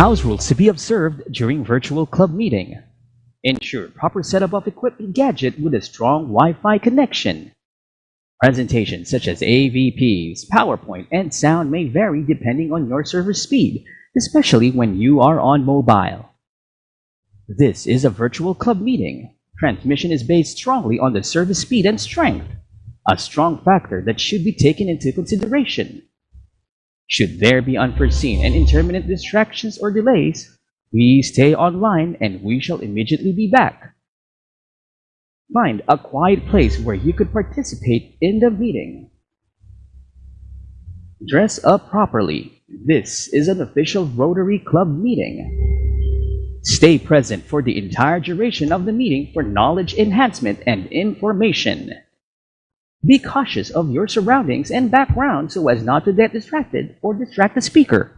House rules to be observed during virtual club meeting. Ensure proper setup of equipment gadget with a strong Wi-Fi connection. Presentations such as AVPs, PowerPoint, and sound may vary depending on your server speed, especially when you are on mobile. This is a virtual club meeting. Transmission is based strongly on the service speed and strength, a strong factor that should be taken into consideration. Should there be unforeseen and intermittent distractions or delays, please stay online and we shall immediately be back. Find a quiet place where you could participate in the meeting. Dress up properly. This is an official Rotary Club meeting. Stay present for the entire duration of the meeting for knowledge enhancement and information. Be cautious of your surroundings and background so as not to get distracted or distract the speaker.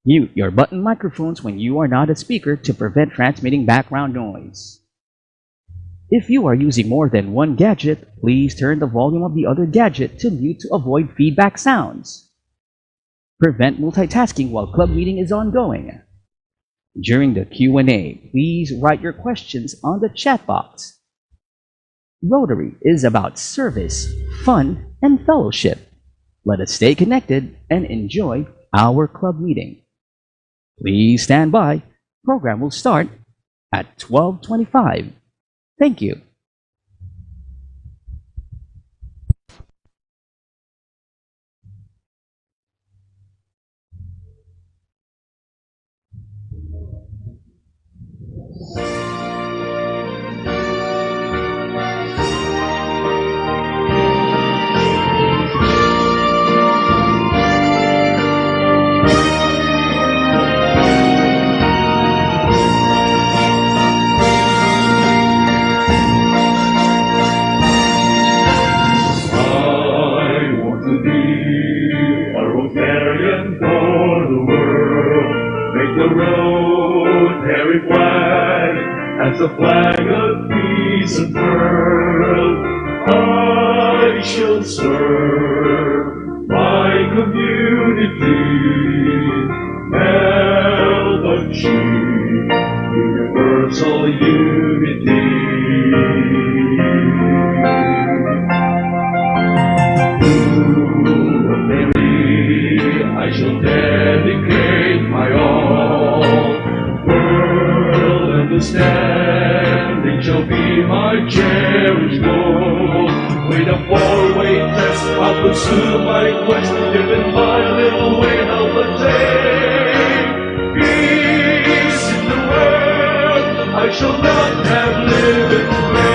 Mute your button microphones when you are not a speaker to prevent transmitting background noise. If you are using more than one gadget, please turn the volume of the other gadget to mute to avoid feedback sounds. Prevent multitasking while club meeting is ongoing. During the Q&A, please write your questions on the chat box. Rotary is about service, fun, and fellowship. Let us stay connected and enjoy our club meeting. Please stand by. Program will start at 12:25. Thank you. As a flag of peace and pearl, I shall serve my community, help achieve universal unity. To Rotary, I shall dedicate my all. Understanding shall be my cherished goal. With a four-way test, I'll pursue my quest, given my little way of the day. Peace in the world, I shall not have lived in vain.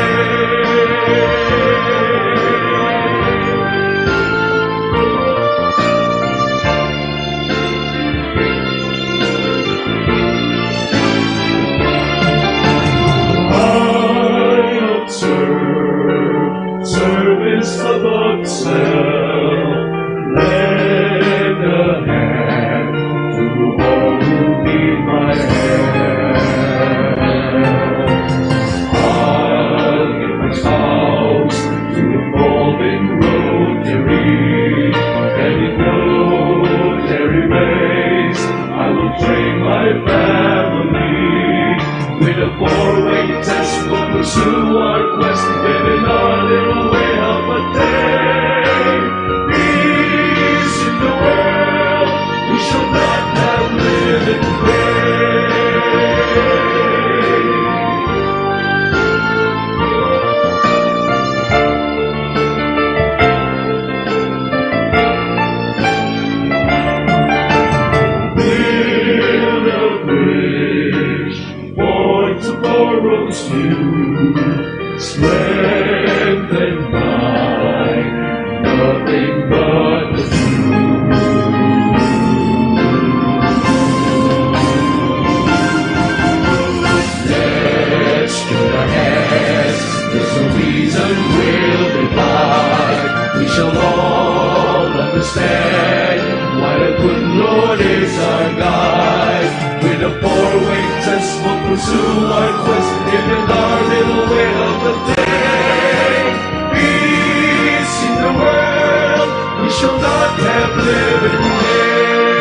Service above self, lend a hand to all who need my help. I'll give my spouse to evolving Rotary, and in Rotary race I will train my family. With a four-way test we'll pursue our quest, living our little way of a day. Peace in the world, we shall not have lived in vain. Build a bridge, point tomorrow's view, strengthened by nothing but the truth. Let's join our hands, there's no reason we'll divide. We shall all understand why the good Lord is our guide. With a four-way test we'll pursue our quest, living our little way of the day. Peace in the world, we shall not have lived in vain.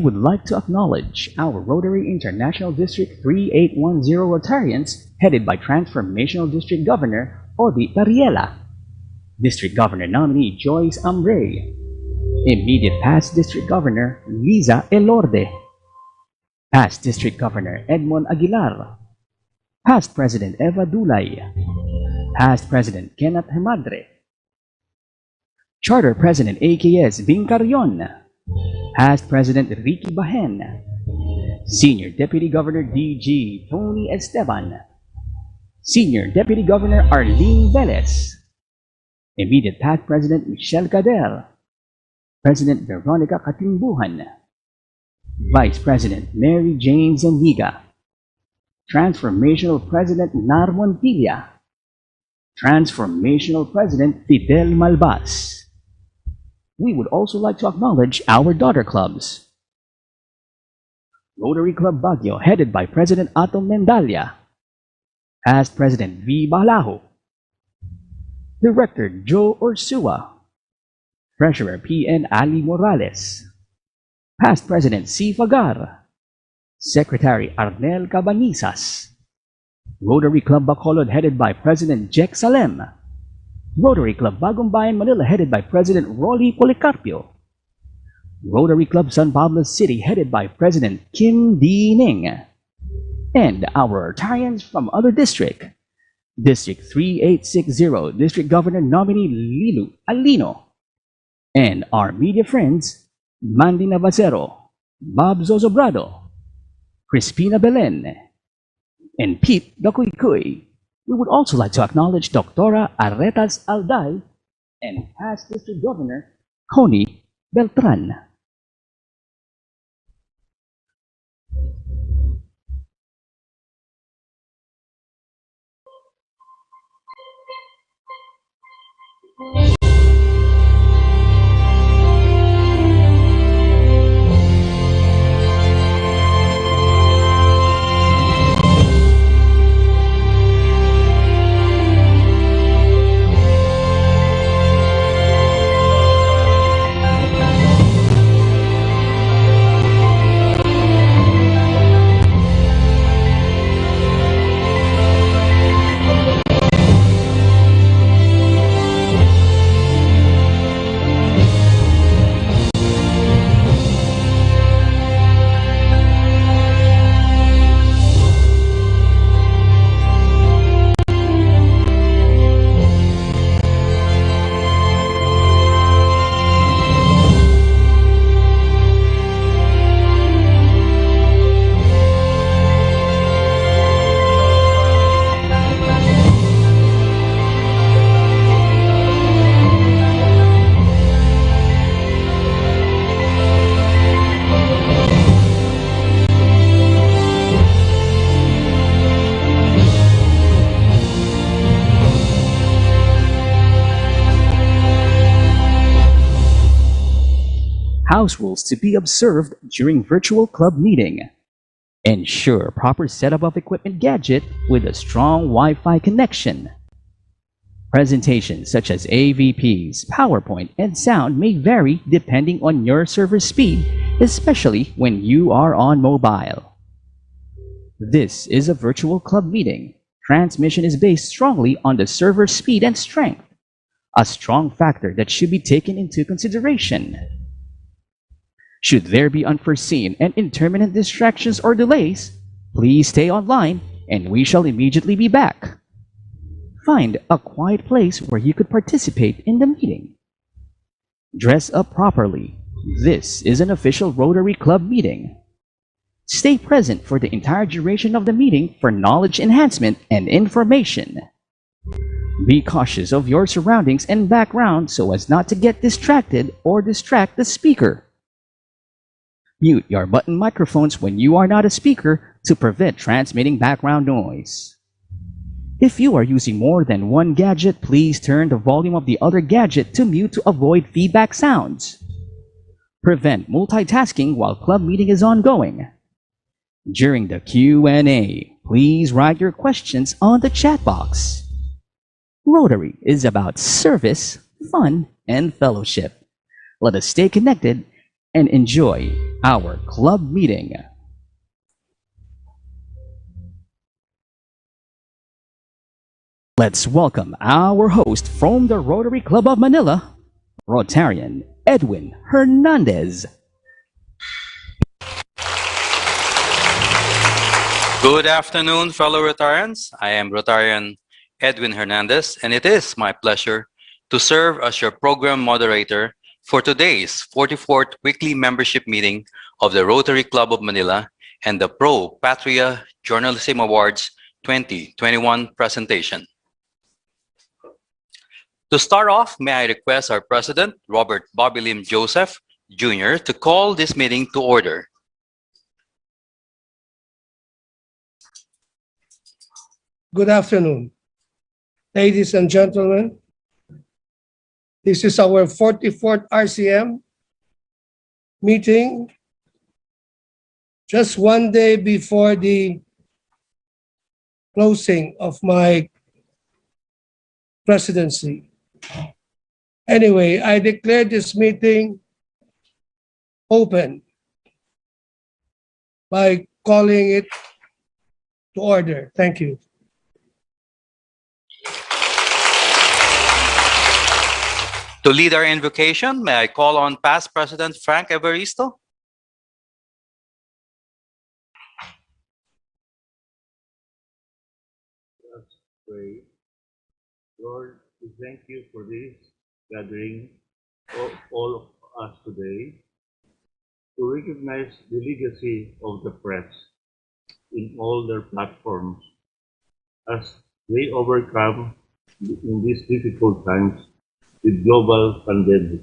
would like to acknowledge our Rotary International District 3810 Rotarians headed by Transformational District Governor Odi Tariela, District Governor nominee Joyce Amray, immediate past District Governor Liza Elorde, past District Governor Edmond Aguilar, past President Eva Dulay, past President Kenneth Hemadre, Charter President AKS Bing Carrion, past President Ricky Bahen, Senior Deputy Governor DG Tony Esteban, Senior Deputy Governor Arlene Velez, immediate past President Michelle Cadel, President Veronica Katimbuhan, Vice President Mary Jane Zendiga, Transformational President Nar Montilla, Transformational President Fidel Malbas. We would also like to acknowledge our daughter clubs. Rotary Club Baguio, headed by President Atom Mendalia, past President V. Balajo, Director Joe Ursua, Treasurer P.N. Ali Morales, past President C. Fagar, Secretary Arnel Cabanizas, Rotary Club Bacolod, headed by President Jek Salem, Rotary Club Bagong Bayan Manila, headed by President Rolly Policarpio, Rotary Club San Pablo City, headed by President Kim D. Ning, and our Rotarians from other district, District 3860, District Governor nominee Lilu Alino, and our media friends, Mandy Navacero, Bob Zozobrado, Crispina Belen, and Pete Dakuykui. We would also like to acknowledge Dr. Aretas Alday and past District Governor Connie Beltran. House rules to be observed during virtual club meeting. Ensure proper setup of equipment gadget with a strong Wi-Fi connection. Presentations such as AVPs, PowerPoint, and sound may vary depending on your server speed, especially when you are on mobile. This is a virtual club meeting. Transmission is based strongly on the server speed and strength, a strong factor that should be taken into consideration. Should there be unforeseen and intermittent distractions or delays, please stay online and we shall immediately be back. Find a quiet place where you could participate in the meeting. Dress up properly. This is an official Rotary Club meeting. Stay present for the entire duration of the meeting for knowledge enhancement and information. Be cautious of your surroundings and background so as not to get distracted or distract the speaker. Mute your button microphones when you are not a speaker to prevent transmitting background noise. If you are using more than one gadget, please turn the volume of the other gadget to mute to avoid feedback sounds. Prevent multitasking while club meeting is ongoing. During the Q&A, please write your questions on the chat box. Rotary is about service, fun, and fellowship. Let us stay connected and enjoy our club meeting. Let's welcome our host from the Rotary Club of Manila, Rotarian Edwin Hernandez. Good afternoon, fellow Rotarians. I am Rotarian Edwin Hernandez, and it is my pleasure to serve as your program moderator for today's 44th weekly membership meeting of the Rotary Club of Manila and the Patria Journalism Awards 2021 presentation. To start off, may I request our President, Robert Bobby Lim Joseph Jr., to call this meeting to order. Good afternoon, ladies and gentlemen. This is our 44th RCM meeting, just one day before the closing of my presidency. Anyway, I declare this meeting open by calling it to order. Thank you. To lead our invocation, may I call on past President Frank Evaristo? Let's pray. Lord, we thank you for this gathering of all of us today to recognize the legacy of the press in all their platforms as they overcome in these difficult times with global pandemic.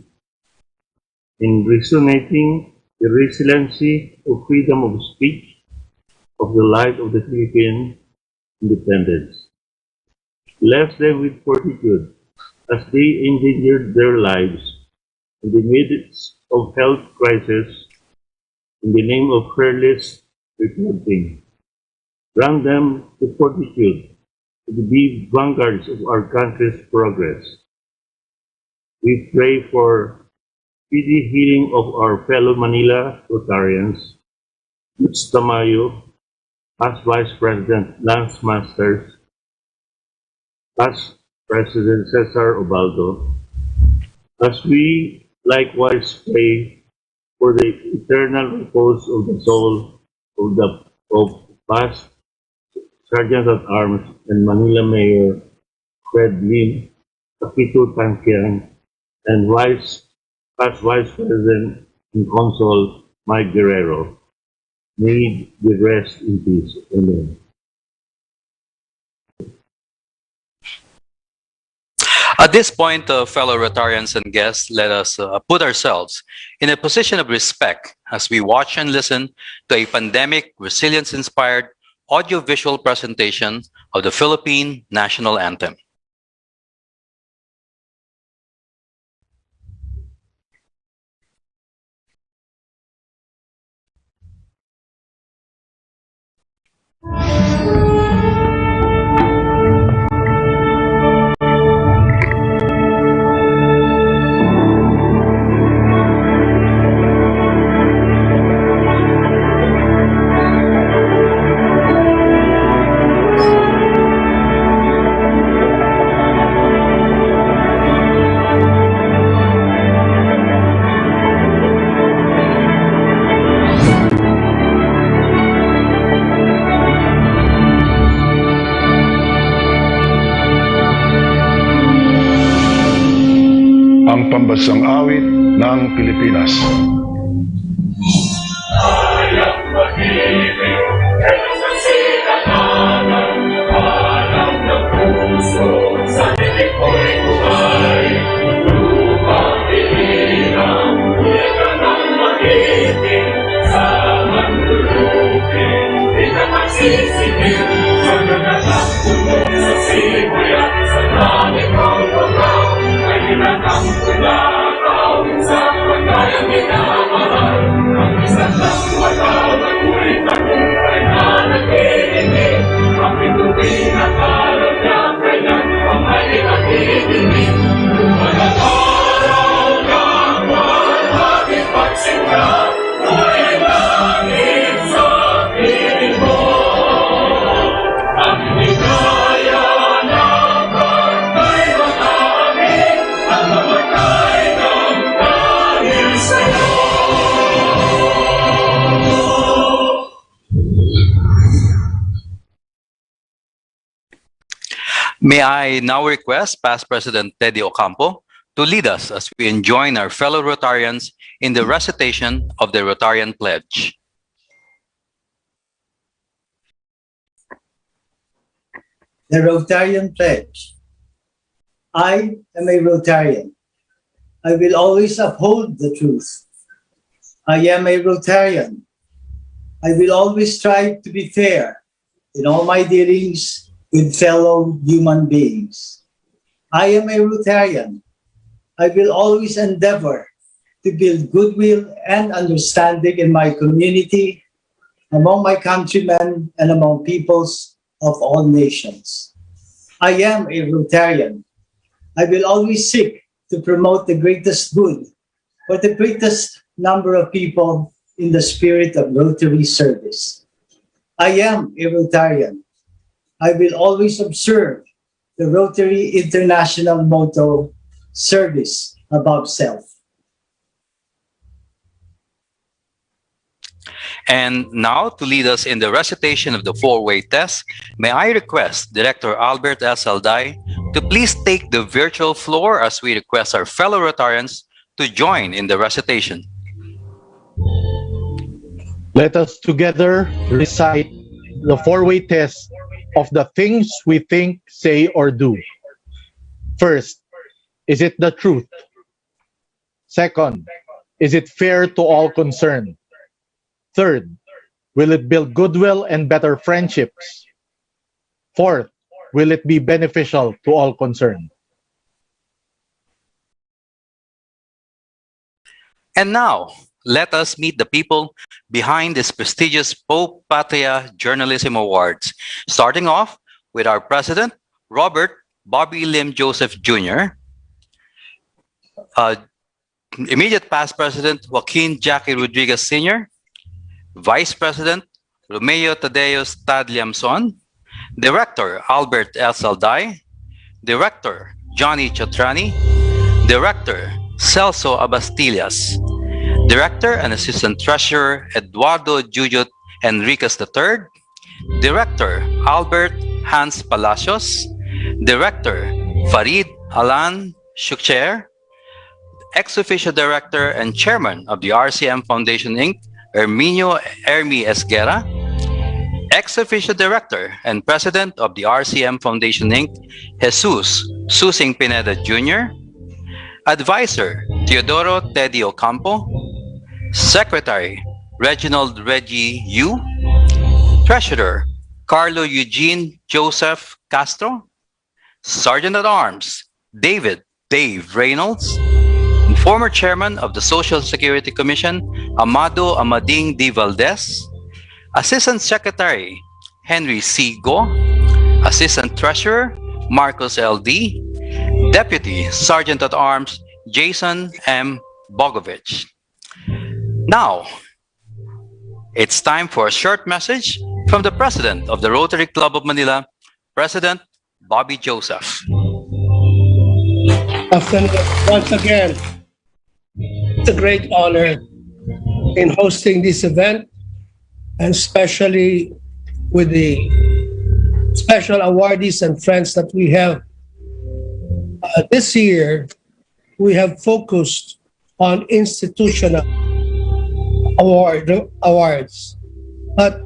In resonating the resiliency of freedom of speech of the light of the Philippine independence. Bless them with fortitude as they endangered their lives in the midst of health crisis in the name of fearless reporting. Grant them the fortitude to be vanguards of our country's progress. We pray for speedy healing of our fellow Manila Rotarians, Lutz Tamayo, past Vice President Lance Masters, past President Cesar Obaldo, as we likewise pray for the eternal repose of the soul of past Sergeant at Arms and Manila Mayor Fred Lim, Capito Tanquian, and past Vice President and Consul Mike Guerrero. May they rest in peace. Amen. At this point, fellow Rotarians and guests, let us put ourselves in a position of respect as we watch and listen to a pandemic resilience-inspired audiovisual presentation of the Philippine National Anthem. Ang pambansang awit ng Pilipinas. Ayang pag-ibig, kailan sa sinatanan, alam ng puso, sa tinig ko'y buhay. Lupang ilinang, iyakan ang mag-ibig, sa manlulupin, di ka magsisigil, sa nagalang puno sa sibuyan, sa langit ng bagaw, ay hinatang tulakaw, sa pagkayang minamahal, ang isang lang wala, ako'y tagumpay na nag-iinit, ang pituloy na karoon niya, kailan pang ay nag-iinit. May I now request Past President Teddy Ocampo to lead us as we join our fellow Rotarians in the recitation of the Rotarian Pledge. The Rotarian Pledge. I am a Rotarian. I will always uphold the truth. I am a Rotarian. I will always strive to be fair in all my dealings with fellow human beings. I am a Rotarian. I will always endeavor to build goodwill and understanding in my community, among my countrymen, and among peoples of all nations. I am a Rotarian. I will always seek to promote the greatest good for the greatest number of people in the spirit of Rotary service. I am a Rotarian. I will always observe the Rotary International motto, service above self. And now, to lead us in the recitation of the four-way test, may I request Director Albert S. Alday to please take the virtual floor as we request our fellow Rotarians to join in the recitation. Let us together recite the four-way test of the things we think, say, or do. First, is it the truth? Second, is it fair to all concerned? Third, will it build goodwill and better friendships? Fourth, will it be beneficial to all concerned? And now, let us meet the people behind this prestigious Pro Patria Journalism Awards, starting off with our President, Robert Bobby Lim Joseph Jr., immediate past President Joaquin Jackie Rodriguez Sr., Vice President Romeo Tadeos Tadliamson, Director Albert S. Alday, Director Johnny Chatrani, Director Celso Abastillas, Director and Assistant Treasurer Eduardo Jujut Enriquez III, Director Albert Hans Palacios, Director Farid Alan Shukcher, Ex-Officio Director and Chairman of the RCM Foundation Inc., Herminio Ermi Esguerra, Ex-Officio Director and President of the RCM Foundation Inc., Jesus Susing Pineda Jr., Advisor Teodoro Teddy Ocampo, Secretary Reginald Reggie Yu, Treasurer Carlo Eugene Joseph Castro, Sergeant at Arms David Dave Reynolds, and former Chairman of the Social Security Commission Amado Amading D. Valdez, Assistant Secretary Henry C. Go, Assistant Treasurer Marcos L.D., Deputy Sergeant at Arms Jason M. Bogovich. Now, it's time for a short message from the President of the Rotary Club of Manila, President Bobby Joseph. Afternoon. Once again, it's a great honor in hosting this event, and especially with the special awardees and friends that we have. This year, we have focused on institutional awards, but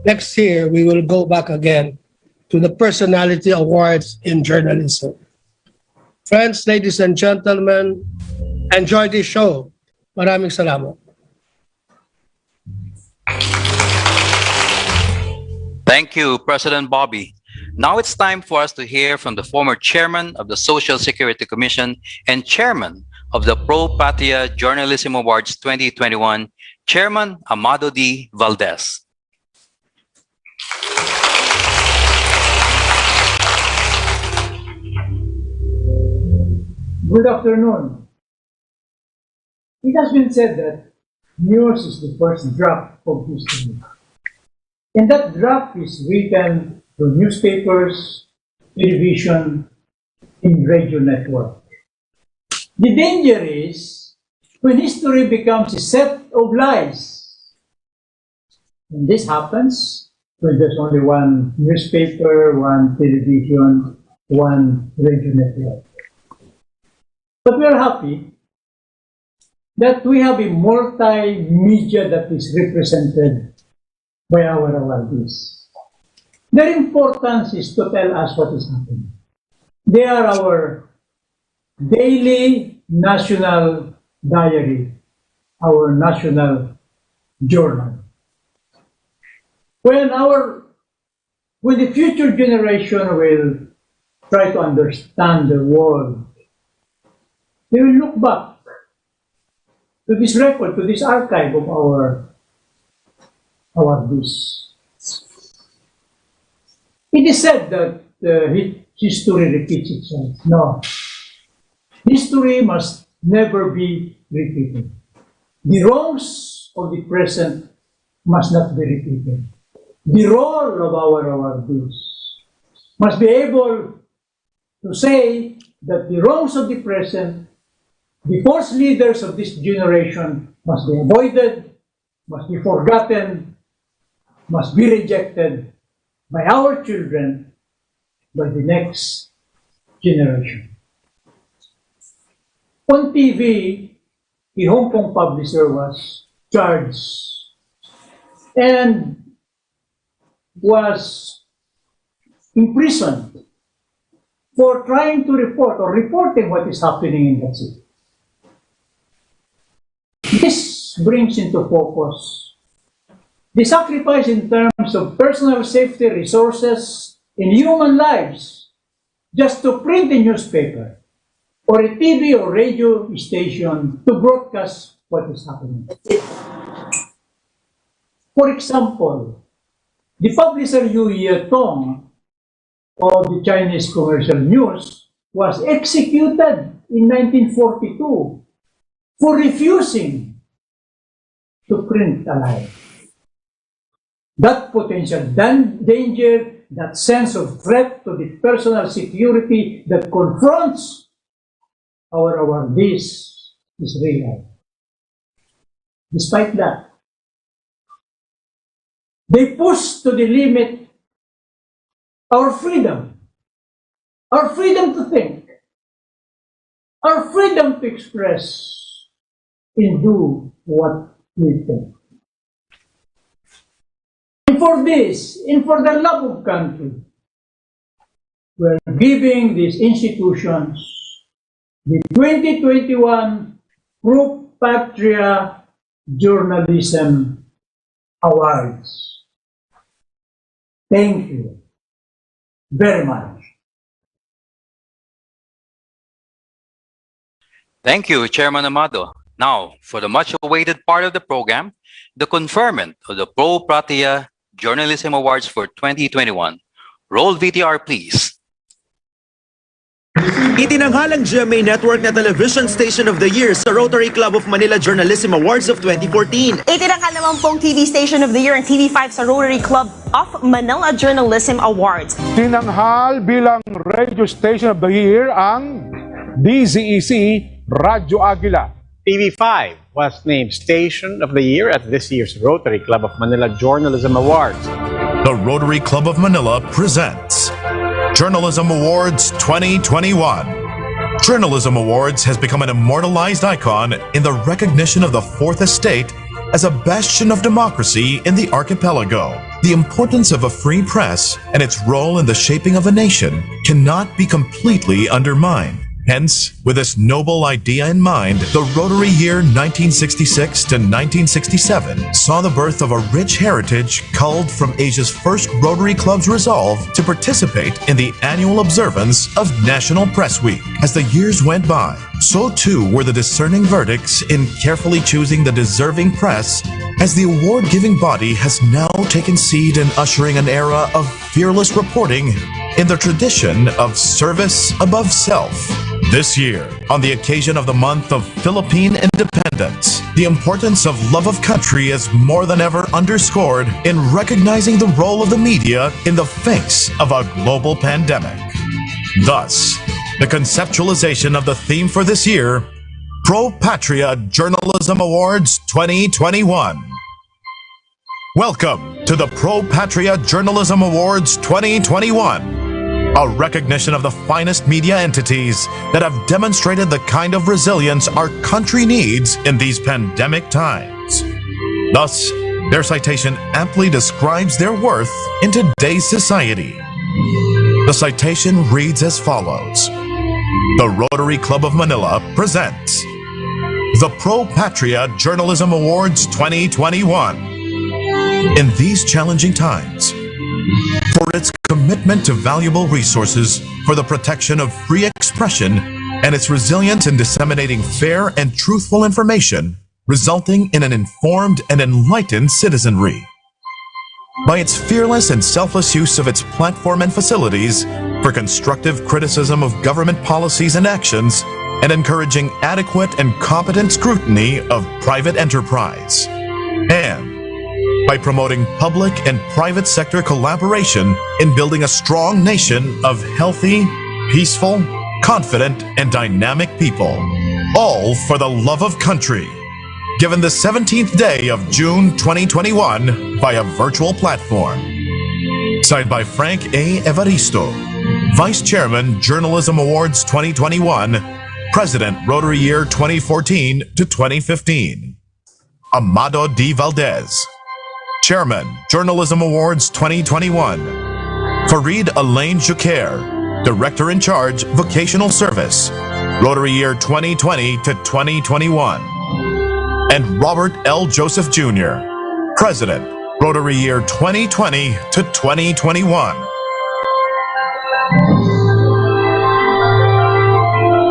next year we will go back again to the personality awards in journalism. Friends, ladies and gentlemen, enjoy this show. Maraming salamat. Thank you, President Bobby. Now it's time for us to hear from the former Chairman of the Social Security Commission and Chairman of the Pro Patria Journalism Awards 2021, Chairman Amado D. Valdez. Good afternoon. It has been said that news is the first draft of history. And that draft is written through newspapers, television, and radio network. The danger is when history becomes a set of lies. When this happens, when there's only one newspaper, one television, one radio network. But we are happy that we have a multimedia that is represented by our awardees. Their importance is to tell us what is happening. They are our daily national diary, our national journal. When the future generation will try to understand the world, they will look back to this record, to this archive of our awardees. It is said that history repeats itself. No. History must never be repeated. The wrongs of the present must not be repeated. The role of our awardees must be able to say that the wrongs of the present, the false leaders of this generation must be avoided, must be forgotten, must be rejected by our children, by the next generation. On TV, a Hong Kong publisher was charged and was imprisoned for trying to report or reporting what is happening in that city. This brings into focus the sacrifice in terms of personal safety, resources, and human lives just to print a newspaper or a TV or radio station to broadcast what is happening. For example, the publisher Yu Yetong of the Chinese commercial news was executed in 1942 for refusing to print a lie. That potential danger, that sense of threat to the personal security that confronts our awardees is real. Despite that, they push to the limit our freedom to think, our freedom to express and do what we think. And for this, and for the love of country, we're giving these institutions the 2021 Patria Journalism Awards. Thank you very much. Thank you, Chairman Amado. Now, for the much-awaited part of the program, the conferment of the Pro Patria Journalism Awards for 2021. Roll VTR, please. Itinanghalang GMA Network na Television Station of the Year sa Rotary Club of Manila Journalism Awards of 2014. Itinanghal naman pong TV Station of the Year and TV5 sa Rotary Club of Manila Journalism Awards. Tinanghal bilang Radio Station of the Year ang DZEC Radyo Agila. TV5 was named Station of the Year at this year's Rotary Club of Manila Journalism Awards. The Rotary Club of Manila presents Journalism Awards 2021. Journalism Awards has become an immortalized icon in the recognition of the Fourth Estate as a bastion of democracy in the archipelago. The importance of a free press and its role in the shaping of a nation cannot be completely undermined. Hence, with this noble idea in mind, the Rotary year 1966 to 1967 saw the birth of a rich heritage culled from Asia's first Rotary Club's resolve to participate in the annual observance of National Press Week. As the years went by, so too were the discerning verdicts in carefully choosing the deserving press, as the award-giving body has now taken seed in ushering an era of fearless reporting in the tradition of service above self. This year, on the occasion of the month of Philippine independence, the importance of love of country is more than ever underscored in recognizing the role of the media in the face of a global pandemic. Thus, the conceptualization of the theme for this year, Pro Patria Journalism Awards 2021. Welcome to the Patria Journalism Awards 2021, a recognition of the finest media entities that have demonstrated the kind of resilience our country needs in these pandemic times. Thus, their citation amply describes their worth in today's society. The citation reads as follows. The Rotary Club of Manila presents the Patria Journalism Awards 2021. In these challenging times, for its commitment to valuable resources for the protection of free expression and its resilience in disseminating fair and truthful information, resulting in an informed and enlightened citizenry. By its fearless and selfless use of its platform and facilities for constructive criticism of government policies and actions, and encouraging adequate and competent scrutiny of private enterprise. And by promoting public and private sector collaboration in building a strong nation of healthy, peaceful, confident, and dynamic people, all for the love of country. Given the 17th day of June 2021 via virtual platform. Signed by Frank A. Evaristo, Vice Chairman, Journalism Awards 2021, President, Rotary Year 2014 to 2015. Amado D. Valdez, Chairman, Journalism Awards 2021. Farid Alain Jucair, Director in Charge, Vocational Service, Rotary Year 2020 to 2021. And Robert L. Joseph Jr., President, Rotary Year 2020 to 2021.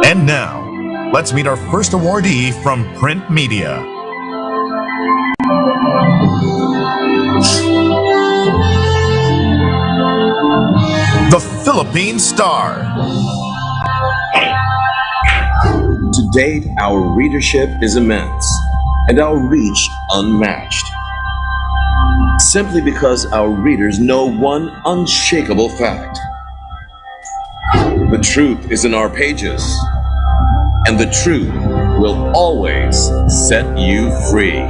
And now, let's meet our first awardee from print media. The Philippine Star. To date, our readership is immense and our reach unmatched. Simply because our readers know one unshakable fact. The truth is in our pages, and the truth will always set you free.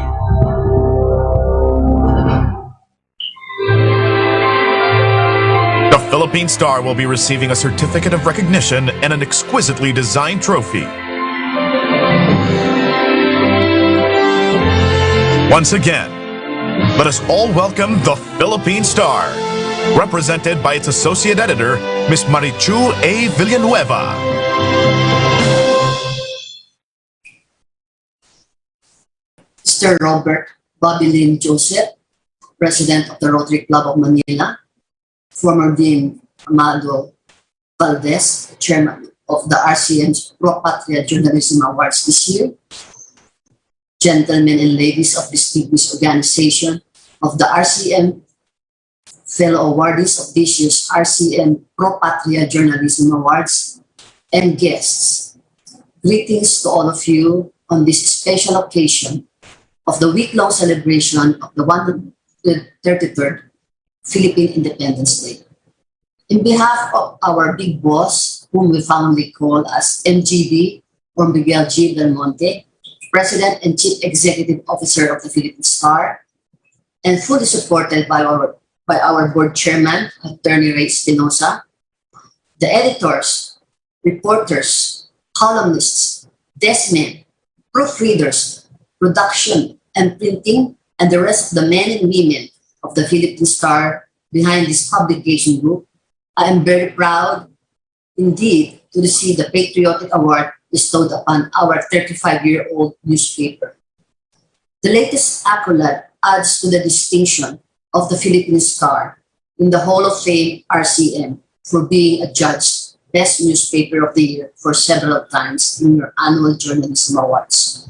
The Philippine Star will be receiving a certificate of recognition and an exquisitely designed trophy. Once again, let us all welcome the Philippine Star, represented by its Associate Editor, Ms. Marichu A. Villanueva. Mr. Robert Babilin Joseph, President of the Rotary Club of Manila, former Dean Amado Valdez, Chairman of the RCM's Patria Journalism Awards this year, gentlemen and ladies of distinguished organization of the RCM, fellow awardees of this year's RCM Patria Journalism Awards, and guests. Greetings to all of you on this special occasion of the week-long celebration of the 133rd Philippine Independence Day. In behalf of our big boss, whom we fondly call as MGB, or Miguel G. Belmonte, President and Chief Executive Officer of the Philippine Star, and fully supported by our board chairman, Attorney Ray Espinosa, the editors, reporters, columnists, deskmen, proofreaders, production and printing, and the rest of the men and women of the Philippine Star behind this publication group. I am very proud indeed to receive the Patriotic Award bestowed upon our 35-year-old newspaper. The latest accolade adds to the distinction of the Philippine Star in the Hall of Fame RCM for being adjudged Best Newspaper of the Year for several times in your annual Journalism Awards.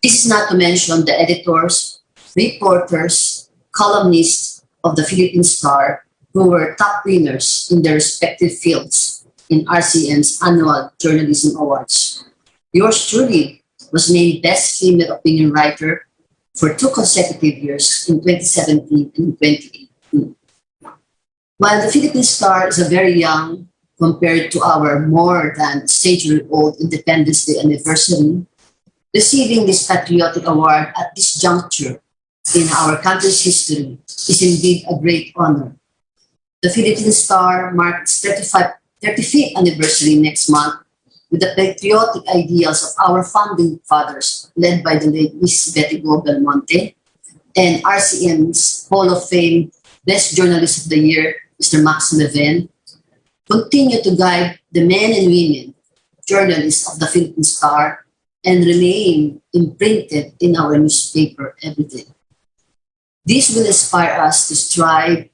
This is not to mention the editors, reporters, columnists of the Philippine Star who were top winners in their respective fields in RCM's annual Journalism Awards. Yours truly was named Best Female Opinion Writer for 2 consecutive years in 2017 and 2018. While the Philippine Star is a very young compared to our more than century-old Independence Day anniversary, receiving this patriotic award at this juncture in our country's history is indeed a great honor. The Philippine Star marks 35th anniversary next month with the patriotic ideals of our founding fathers, led by the late Miss Betty Go Belmonte, and RCM's Hall of Fame Best Journalist of the Year, Mr. Max Leven, continue to guide the men and women, journalists of the Philippine Star, and remain imprinted in our newspaper every day. This will inspire us to strive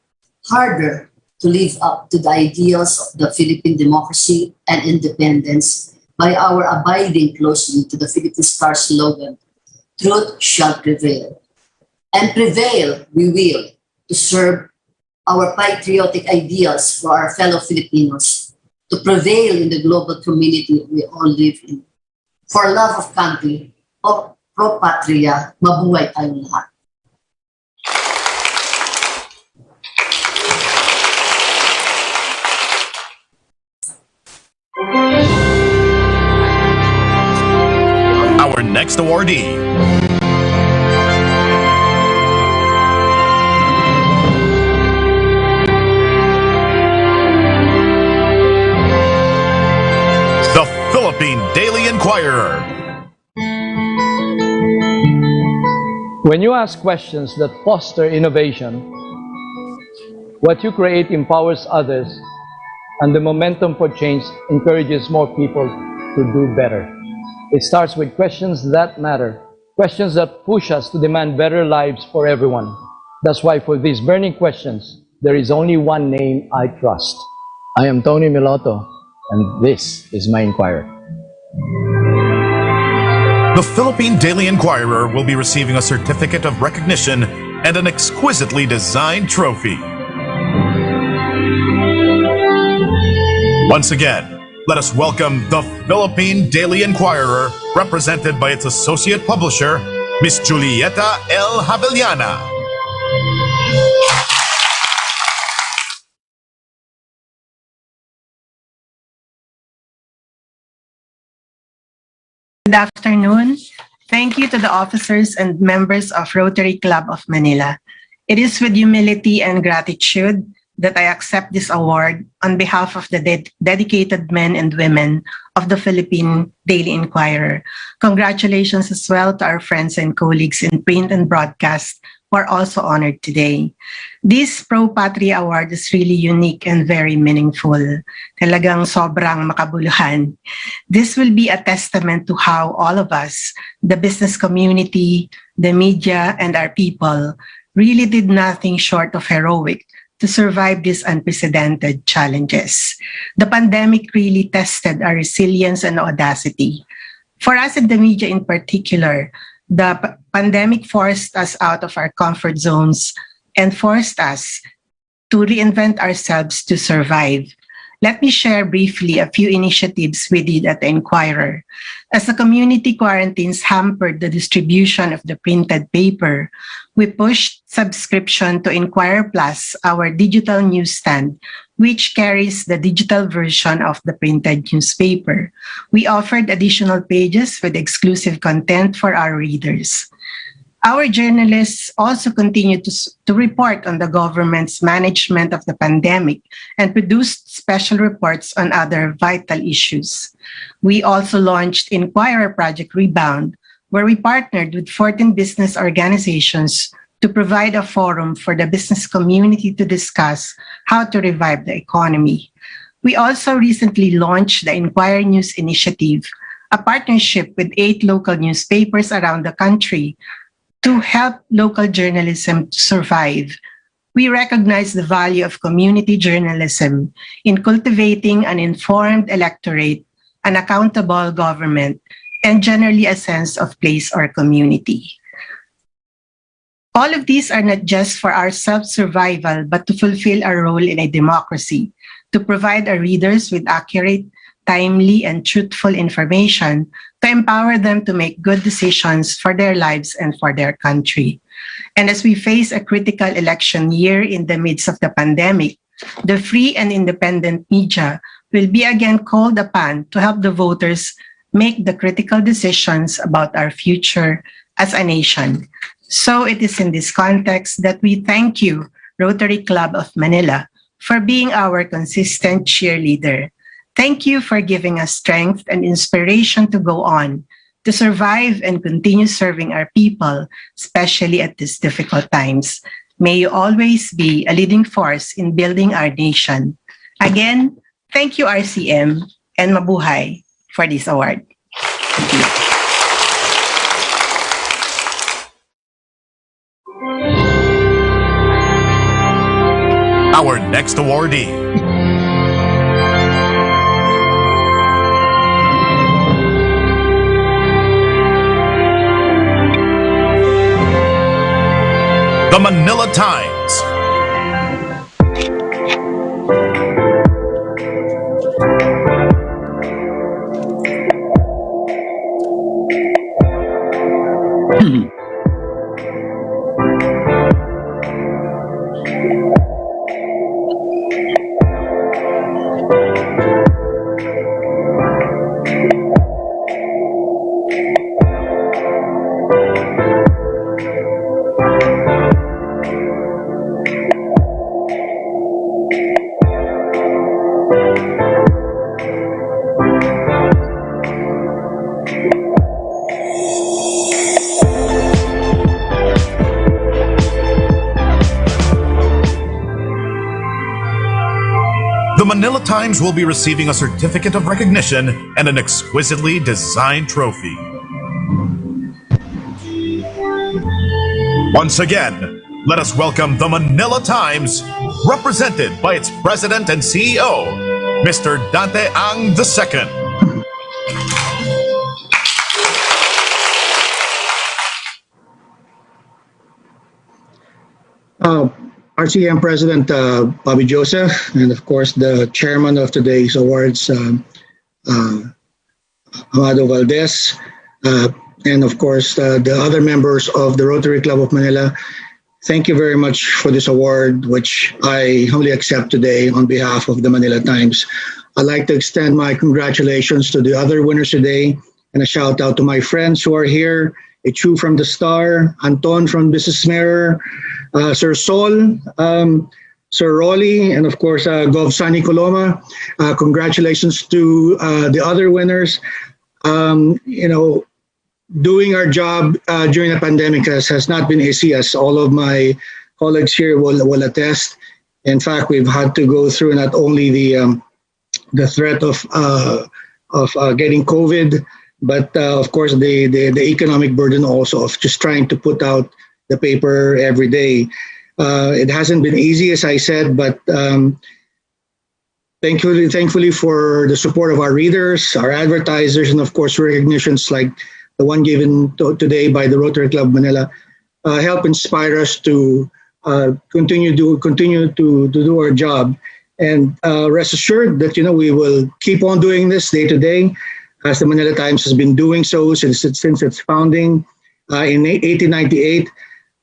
harder to live up to the ideals of the Philippine democracy and independence by our abiding closely to the Philippine Star slogan, "Truth shall prevail." And prevail we will to serve our patriotic ideals for our fellow Filipinos, to prevail in the global community we all live in. For love of country, pro patria, mabuhay tayong lahat. Our next awardee. The Philippine Daily Inquirer. When you ask questions that foster innovation, what you create empowers others, and the momentum for change encourages more people to do better. It starts with questions that matter, questions that push us to demand better lives for everyone. That's why for these burning questions, there is only one name I trust. I am Tony Miloto, and this is my Inquirer. The Philippine Daily Inquirer will be receiving a certificate of recognition and an exquisitely designed trophy. Once again, let us welcome the Philippine Daily Inquirer, represented by its associate publisher, Miss Julieta L. Havellana. Good afternoon. Thank you to the officers and members of Rotary Club of Manila. It is with humility and gratitude that I accept this award on behalf of the dedicated men and women of the Philippine Daily Inquirer. Congratulations as well to our friends and colleagues in print and broadcast who are also honored today. This Pro Patria Award is really unique and very meaningful. Talagang sobrang makabuluhan. This will be a testament to how all of us, the business community, the media, and our people, really did nothing short of heroic to survive these unprecedented challenges. The pandemic really tested our resilience and audacity. For us in the media in particular, the pandemic forced us out of our comfort zones and forced us to reinvent ourselves to survive. Let me share briefly a few initiatives we did at the Inquirer. As the community quarantines hampered the distribution of the printed paper, we pushed subscription to Inquirer Plus, our digital newsstand, which carries the digital version of the printed newspaper. We offered additional pages with exclusive content for our readers. Our journalists also continued to report on the government's management of the pandemic and produced special reports on other vital issues. We also launched Inquirer Project Rebound, where we partnered with 14 business organizations to provide a forum for the business community to discuss how to revive the economy. We also recently launched the Inquirer News Initiative, a partnership with 8 local newspapers around the country to help local journalism to survive. We recognize the value of community journalism in cultivating an informed electorate, an accountable government, and generally a sense of place or community. All of these are not just for our self-survival, but to fulfill our role in a democracy, to provide our readers with accurate, timely, and truthful information, to empower them to make good decisions for their lives and for their country. And as we face a critical election year in the midst of the pandemic, the free and independent media will be again called upon to help the voters make the critical decisions about our future as a nation. So it is in this context that we thank you, Rotary Club of Manila, for being our consistent cheerleader. Thank you for giving us strength and inspiration to go on, to survive and continue serving our people, especially at these difficult times. May you always be a leading force in building our nation. Again, thank you, RCM, and mabuhay for this award. Our next awardee. The Manila Times. The Manila Times will be receiving a certificate of recognition and an exquisitely designed trophy. Once again, let us welcome the Manila Times, represented by its president and CEO, Mr. Dante Ang II. RCM President Bobby Joseph, and of course the chairman of today's awards, Amado Valdez, and of course the other members of the Rotary Club of Manila. Thank you very much for this award, which I humbly accept today on behalf of the Manila Times. I'd like to extend my congratulations to the other winners today, and a shout out to my friends who are here, Echu from The Star, Anton from Business Mirror, Sir Sol, Sir Rolly, and of course, Gov Sani Coloma. Congratulations to the other winners. Doing our job during the pandemic has not been easy, as all of my colleagues here will attest. In fact, we've had to go through not only the threat of getting COVID, but of course the economic burden also of just trying to put out the paper every day. It hasn't been easy, as I said, but thankfully for the support of our readers, our advertisers, and of course recognitions like the one given today by the Rotary Club Manila, help inspire us to continue to do our job. And rest assured that we will keep on doing this day to day, as the Manila Times has been doing so since its founding in 1898.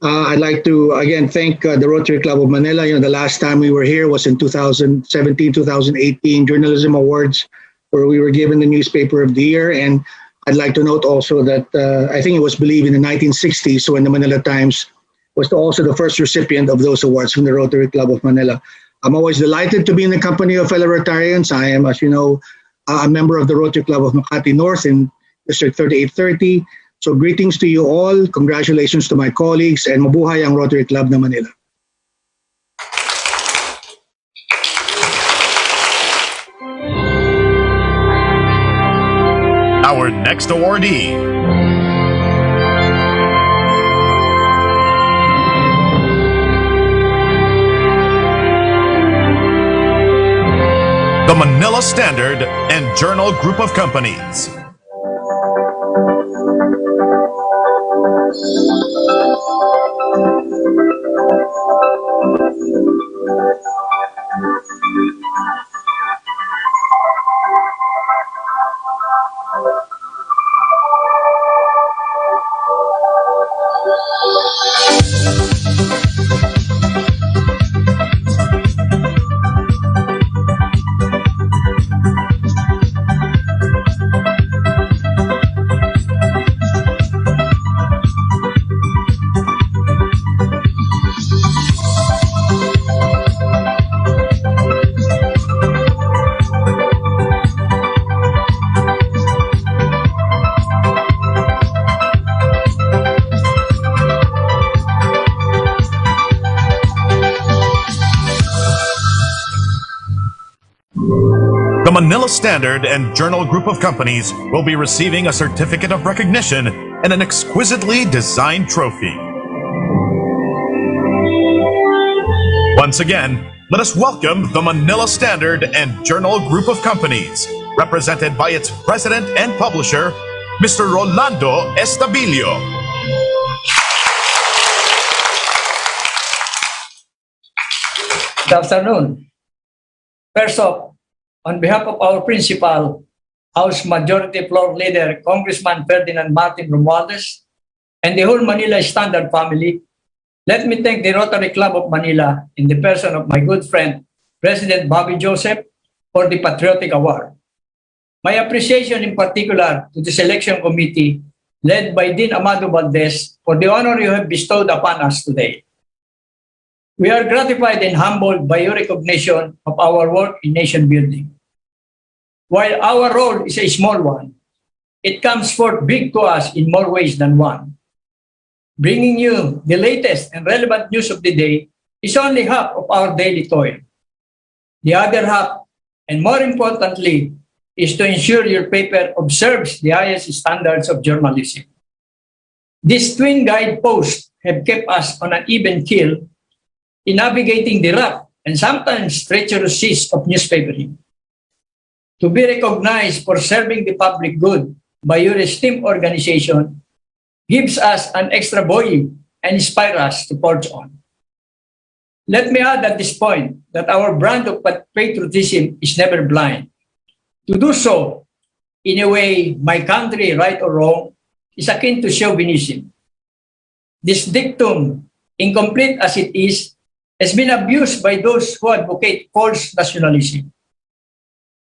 I'd like to again thank the Rotary Club of Manila. The last time we were here was in 2017, 2018 Journalism Awards, where we were given the Newspaper of the Year. And I'd like to note also that I think it was believed in the 1960s, when the Manila Times was also the first recipient of those awards from the Rotary Club of Manila. I'm always delighted to be in the company of fellow Rotarians. I am, as you know, a member of the Rotary Club of Makati North in District 3830. So greetings to you all. Congratulations to my colleagues, and mabuhay ang Rotary Club ng Manila. Our next awardee. The Manila Standard and Journal Group of Companies. Manila Standard and Journal Group of Companies will be receiving a certificate of recognition and an exquisitely designed trophy. Once again, let us welcome the Manila Standard and Journal Group of Companies, represented by its president and publisher, Mr. Rolando Estabilio. Good afternoon. First off, on behalf of our principal, House Majority Floor Leader, Congressman Ferdinand Martin Romualdez, and the whole Manila Standard family, let me thank the Rotary Club of Manila in the person of my good friend, President Bobby Joseph, for the Patriotic Award. My appreciation in particular to the selection committee led by Dean Amado Valdez for the honor you have bestowed upon us today. We are gratified and humbled by your recognition of our work in nation building. While our role is a small one, it comes forth big to us in more ways than one. Bringing you the latest and relevant news of the day is only half of our daily toil. The other half, and more importantly, is to ensure your paper observes the highest standards of journalism. These twin guideposts have kept us on an even keel in navigating the rough and sometimes treacherous seas of newspapering. To be recognized for serving the public good by your esteemed organization gives us an extra buoy and inspires us to forge on. Let me add at this point that our brand of patriotism is never blind. To do so, in a way, my country, right or wrong, is akin to chauvinism. This dictum, incomplete as it is, has been abused by those who advocate false nationalism.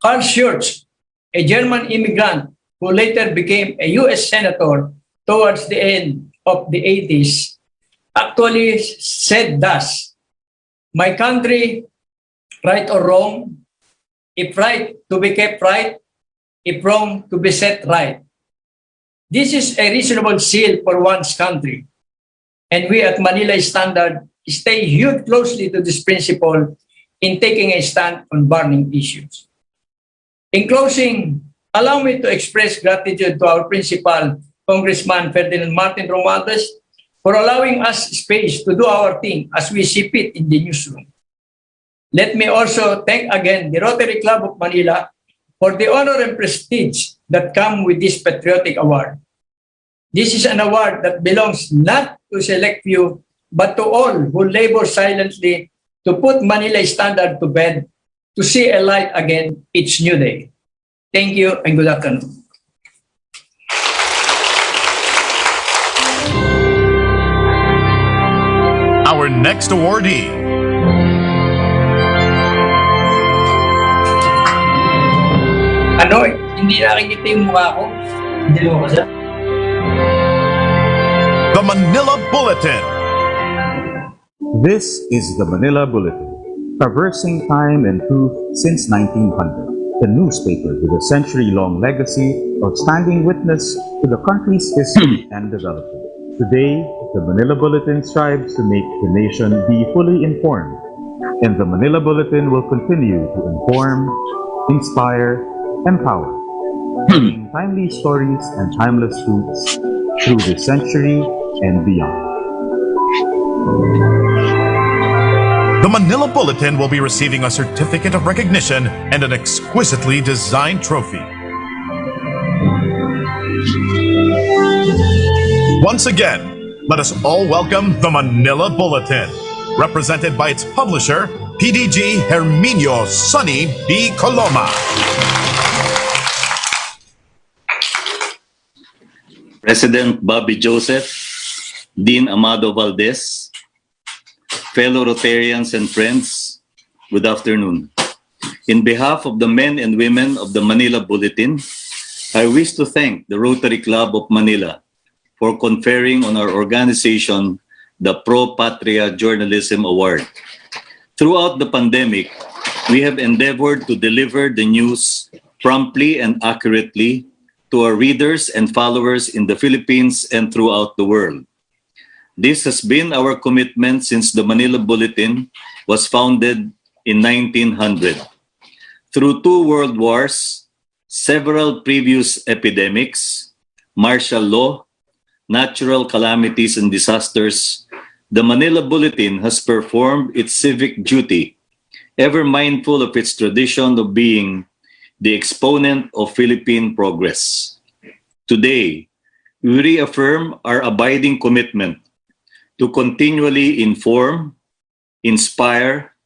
Karl Schurz, a German immigrant who later became a U.S. Senator towards the end of the 80s, actually said thus, "My country, right or wrong, if right, to be kept right, if wrong, to be set right." This is a reasonable seal for one's country, and we at Manila Standard stay hewed closely to this principle in taking a stand on burning issues. In closing, allow me to express gratitude to our principal, Congressman Ferdinand Martin Romualdez, for allowing us space to do our thing as we see fit in the newsroom. Let me also thank again the Rotary Club of Manila for the honor and prestige that come with this patriotic award. This is an award that belongs not to a select few, but to all who labor silently to put Manila Standard to bed, to see a light again each new day. Thank you and good afternoon. Our next awardee. Ano, hindi nakikita yung mukha ko? Hindi mo kasi. The Manila Bulletin. This is the Manila Bulletin, traversing time and truth since 1900. The newspaper with a century-long legacy of standing witness to the country's history and development. Today, the Manila Bulletin strives to make the nation be fully informed, and the Manila Bulletin will continue to inform, inspire, empower, bringing timely stories and timeless truths through the century and beyond. The Manila Bulletin will be receiving a certificate of recognition and an exquisitely designed trophy. Once again, let us all welcome the Manila Bulletin, represented by its publisher, PDG Herminio Sonny B. Coloma. President Bobby Joseph, Dean Amado Valdez, fellow Rotarians and friends, good afternoon. In behalf of the men and women of the Manila Bulletin, I wish to thank the Rotary Club of Manila for conferring on our organization the Patria Journalism Award. Throughout the pandemic, we have endeavored to deliver the news promptly and accurately to our readers and followers in the Philippines and throughout the world. This has been our commitment since the Manila Bulletin was founded in 1900. Through 2 world wars, several previous epidemics, martial law, natural calamities and disasters, the Manila Bulletin has performed its civic duty, ever mindful of its tradition of being the exponent of Philippine progress. Today, we reaffirm our abiding commitment to continually inform, inspire,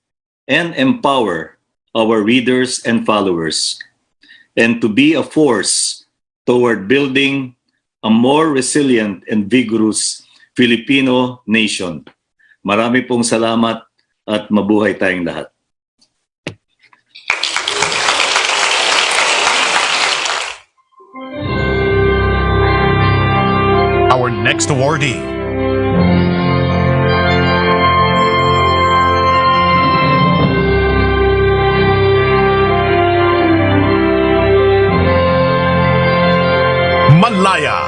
and empower our readers and followers, and to be a force toward building a more resilient and vigorous Filipino nation. Marami pong salamat at mabuhay tayong lahat. Our next awardee. Malaya.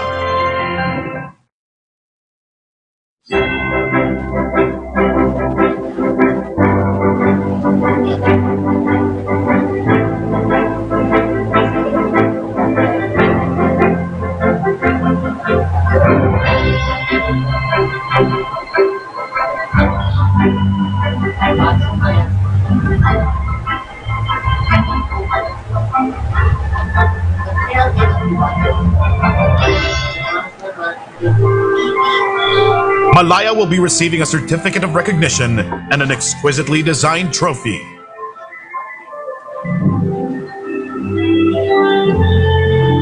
Malaya will be receiving a certificate of recognition and an exquisitely designed trophy.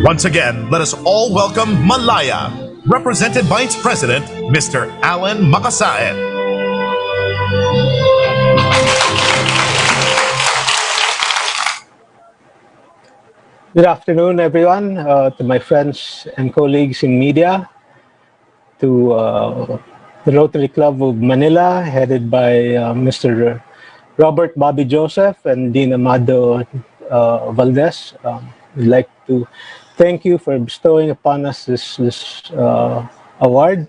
Once again, let us all welcome Malaya, represented by its president, Mr. Alan Makasaet. Good afternoon, everyone, to my friends and colleagues in media, to the Rotary Club of Manila, headed by Mr. Robert Bobby Joseph and Dean Amado Valdez. We'd like to thank you for bestowing upon us this award.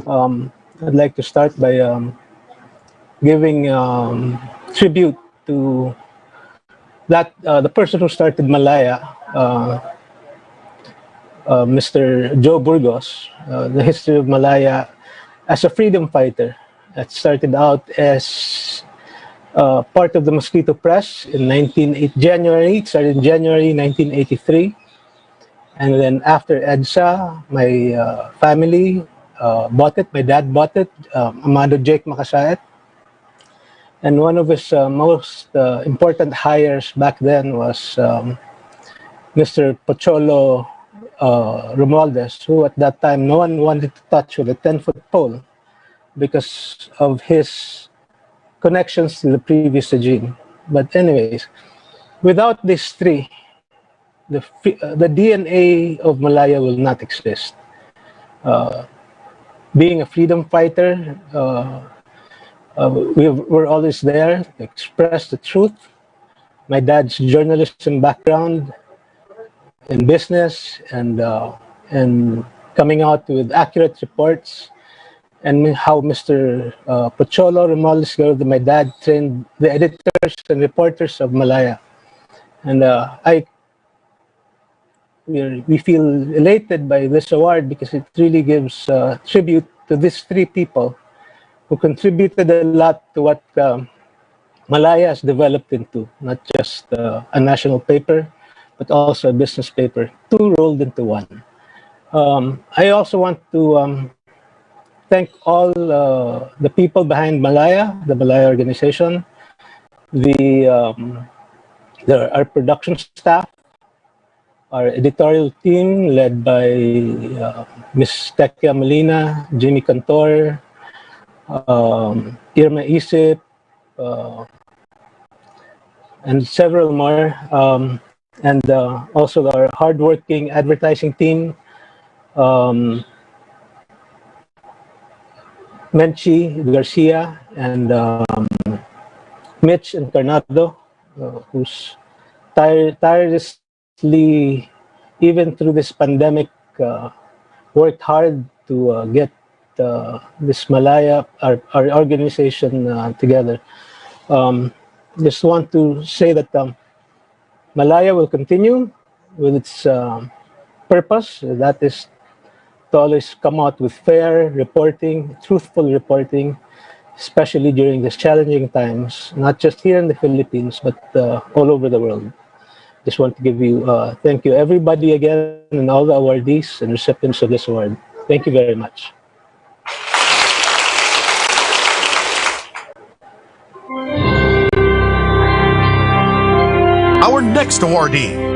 I'd like to start by giving tribute to the person who started Malaya, Mr. Joe Burgos. The history of Malaya as a freedom fighter. It started out as part of the Mosquito Press in January. It started in January 1983. And then after EDSA, my family bought it. My dad bought it, Amado Jake Makasaet. And one of his most important hires back then was Mr. Pocholo Romualdez, who at that time no one wanted to touch with a 10-foot pole because of his connections to the previous regime. But anyways, without these three, the DNA of Malaya will not exist. Being a freedom fighter, we're always there to express the truth. My dad's journalism background in business and coming out with accurate reports, and how Mr. Pocholo Romualdez, my dad, trained the editors and reporters of Malaya. And we feel elated by this award because it really gives tribute to these three people who contributed a lot to what Malaya has developed into, not just a national paper, but also a business paper, two rolled into one. I also want to thank all the people behind Malaya, the Malaya organization, our production staff, our editorial team led by Ms. Tekia Molina, Jimmy Cantor, Irma Isip, and several more. And also our hardworking advertising team, Menchi Garcia and Mitch Encarnado, who's tirelessly, even through this pandemic, worked hard to get this Malaya, our organization, together. Just want to say that Malaya will continue with its purpose, that is to always come out with fair reporting, truthful reporting, especially during these challenging times, not just here in the Philippines, but all over the world. Just want to give you thank you everybody again and all the awardees and recipients of this award. Thank you very much. Our next awardee.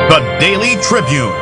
The Daily Tribune.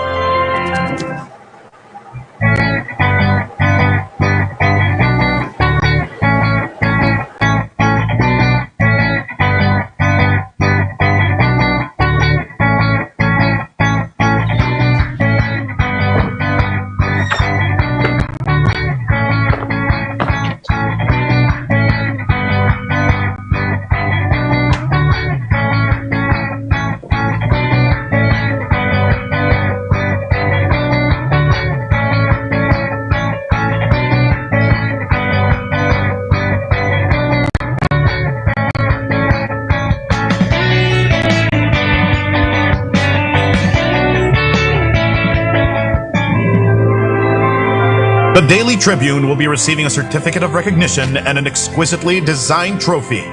The Daily Tribune will be receiving a certificate of recognition and an exquisitely designed trophy.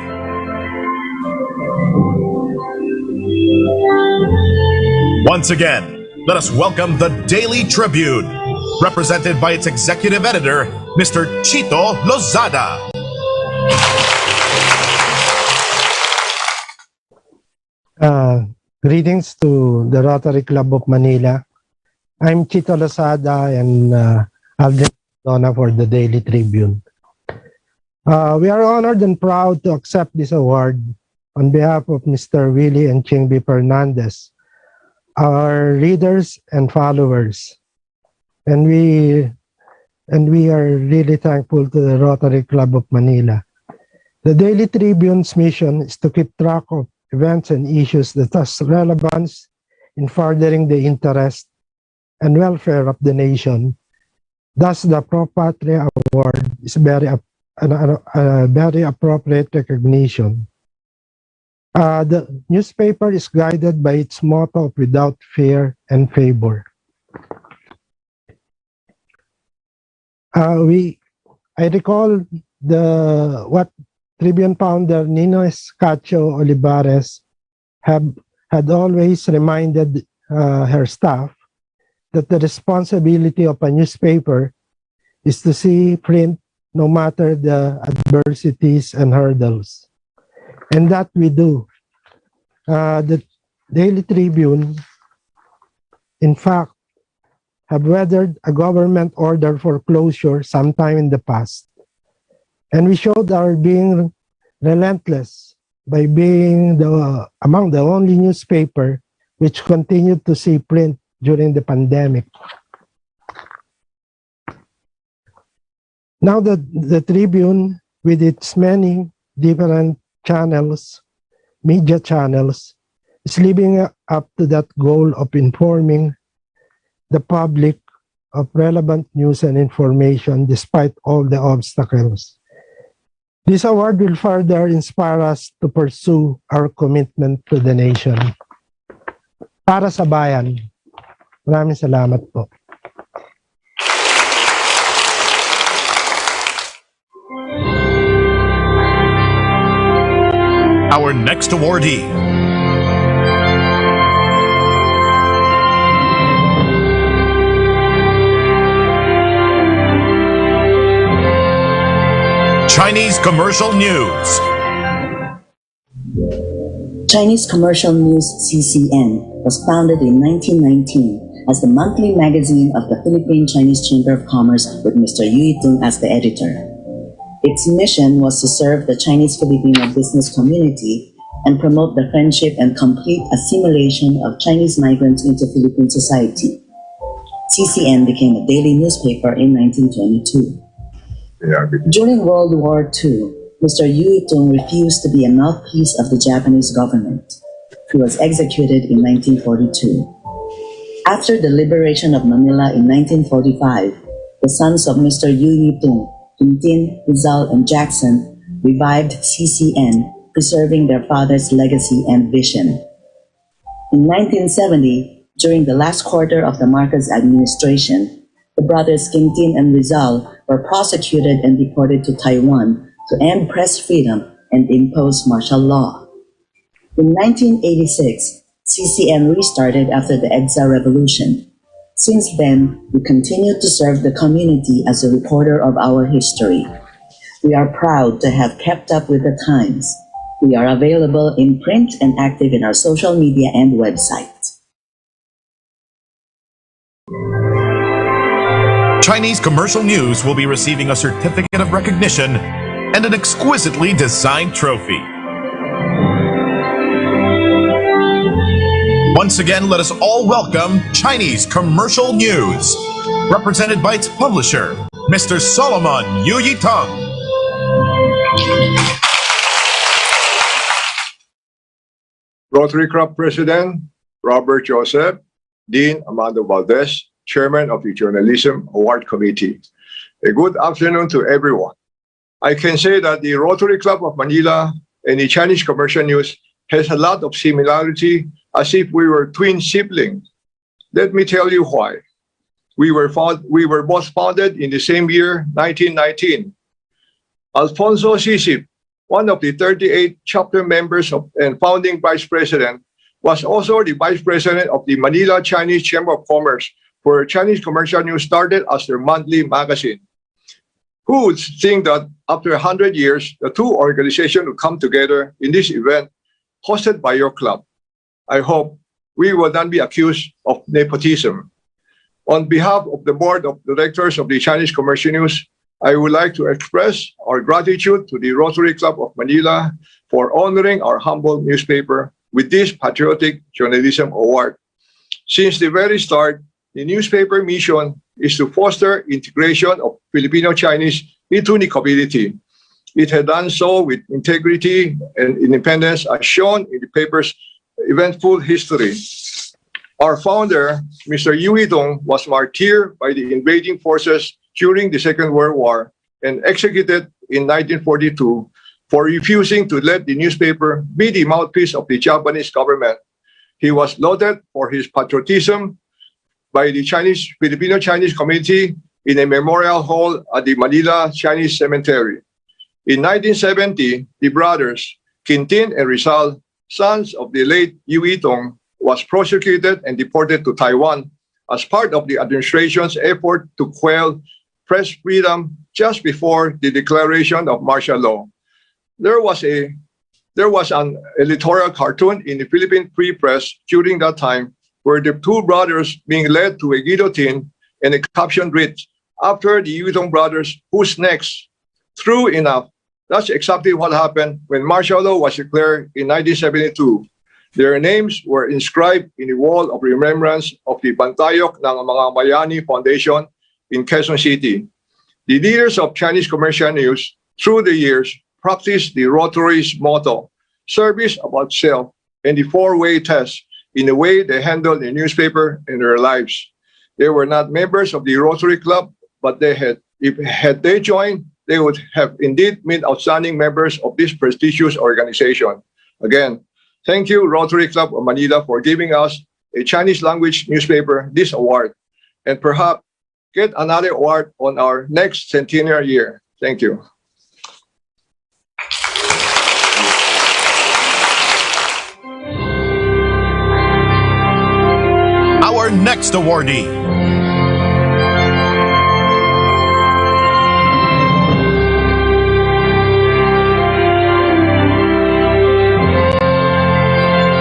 Once again, let us welcome the Daily Tribune, represented by its executive editor, Mr. Chito Lozada. Greetings to the Rotary Club of Manila. I'm Chito Lozada and Alden Donna for the Daily Tribune. We are honored and proud to accept this award on behalf of Mr. Willie and Chingby Fernandez, our readers and followers. And we are really thankful to the Rotary Club of Manila. The Daily Tribune's mission is to keep track of events and issues that has relevance in furthering the interest and welfare of the nation. Thus, the Pro Patria Award is a very appropriate recognition. The newspaper is guided by its motto of without fear and favor. I recall what Tribune founder Nino Escacho Olivares had always reminded her staff that the responsibility of a newspaper is to see print no matter the adversities and hurdles. And that we do. The Daily Tribune, in fact, have weathered a government order for closure sometime in the past. And we showed our being relentless by being among the only newspaper which continued to see print during the pandemic. Now the Tribune, with its many different channels, media channels, is living up to that goal of informing the public of relevant news and information despite all the obstacles. This award will further inspire us to pursue our commitment to the nation. Para sa bayan. Maraming salamat po. Our next awardee. Chinese Commercial News. Chinese Commercial News CCN was founded in 1919 as the monthly magazine of the Philippine Chinese Chamber of Commerce with Mr. Yu Yitung as the editor. Its mission was to serve the Chinese-Filipino business community and promote the friendship and complete assimilation of Chinese migrants into Philippine society. CCN became a daily newspaper in 1922. During World War II, Mr. Yu Yitung refused to be a mouthpiece of the Japanese government. He was executed in 1942. After the liberation of Manila in 1945, the sons of Mr. Yu Yitung, Quintin, Rizal, and Jackson revived CCN, preserving their father's legacy and vision. In 1970, during the last quarter of the Marcos administration, the brothers Quintin and Rizal were prosecuted and deported to Taiwan to end press freedom and impose martial law. In 1986, CCN restarted after the EDSA revolution. Since then, we continue to serve the community as a reporter of our history. We are proud to have kept up with the times. We are available in print and active in our social media and website. Chinese Commercial News will be receiving a certificate of recognition and an exquisitely designed trophy. Once again, let us all welcome Chinese Commercial News, represented by its publisher, Mr. Solomon Yu Yitong. Rotary Club President Robert Joseph, Dean Amando Valdez, Chairman of the Journalism Award Committee. A good afternoon to everyone. I can say that the Rotary Club of Manila and the Chinese Commercial News has a lot of similarity, as if we were twin siblings. Let me tell you why. We were both founded in the same year, 1919. Alfonso Sisip, one of the 38 chapter members and founding vice president, was also the vice president of the Manila Chinese Chamber of Commerce, where Chinese Commercial News started as their monthly magazine. Who would think that after 100 years, the two organizations would come together in this event hosted by your club? I hope we will not be accused of nepotism. On behalf of the board of directors of the Chinese Commercial News, I would like to express our gratitude to the Rotary Club of Manila for honoring our humble newspaper with this Patriotic Journalism Award. Since the very start, the newspaper mission is to foster integration of Filipino-Chinese into the community. It had done so with integrity and independence, as shown in the paper's eventful history. Our founder, Mr. Yu Yitong, was martyred by the invading forces during the Second World War and executed in 1942 for refusing to let the newspaper be the mouthpiece of the Japanese government. He was lauded for his patriotism by the Filipino-Chinese community in a memorial hall at the Manila Chinese Cemetery. In 1970, the brothers, Quintin and Rizal, sons of the late Yu Yitong, was prosecuted and deported to Taiwan as part of the administration's effort to quell press freedom just before the declaration of martial law. There was an editorial cartoon in the Philippine Free Press during that time where the two brothers being led to a guillotine, and a caption reads, "After the Yu Yitong brothers, who's next?" True enough, that's exactly what happened when martial law was declared in 1972. Their names were inscribed in the wall of remembrance of the Bantayok ng Mga Bayani Foundation in Quezon City. The leaders of Chinese Commercial News, through the years, practiced the Rotary's motto, service about self, and the four-way test in the way they handled the newspaper in their lives. They were not members of the Rotary Club, but had they joined, they would have indeed been outstanding members of this prestigious organization. Again, thank you, Rotary Club of Manila, for giving us a Chinese language newspaper this award, and perhaps get another award on our next centennial year. Thank you. Our next awardee.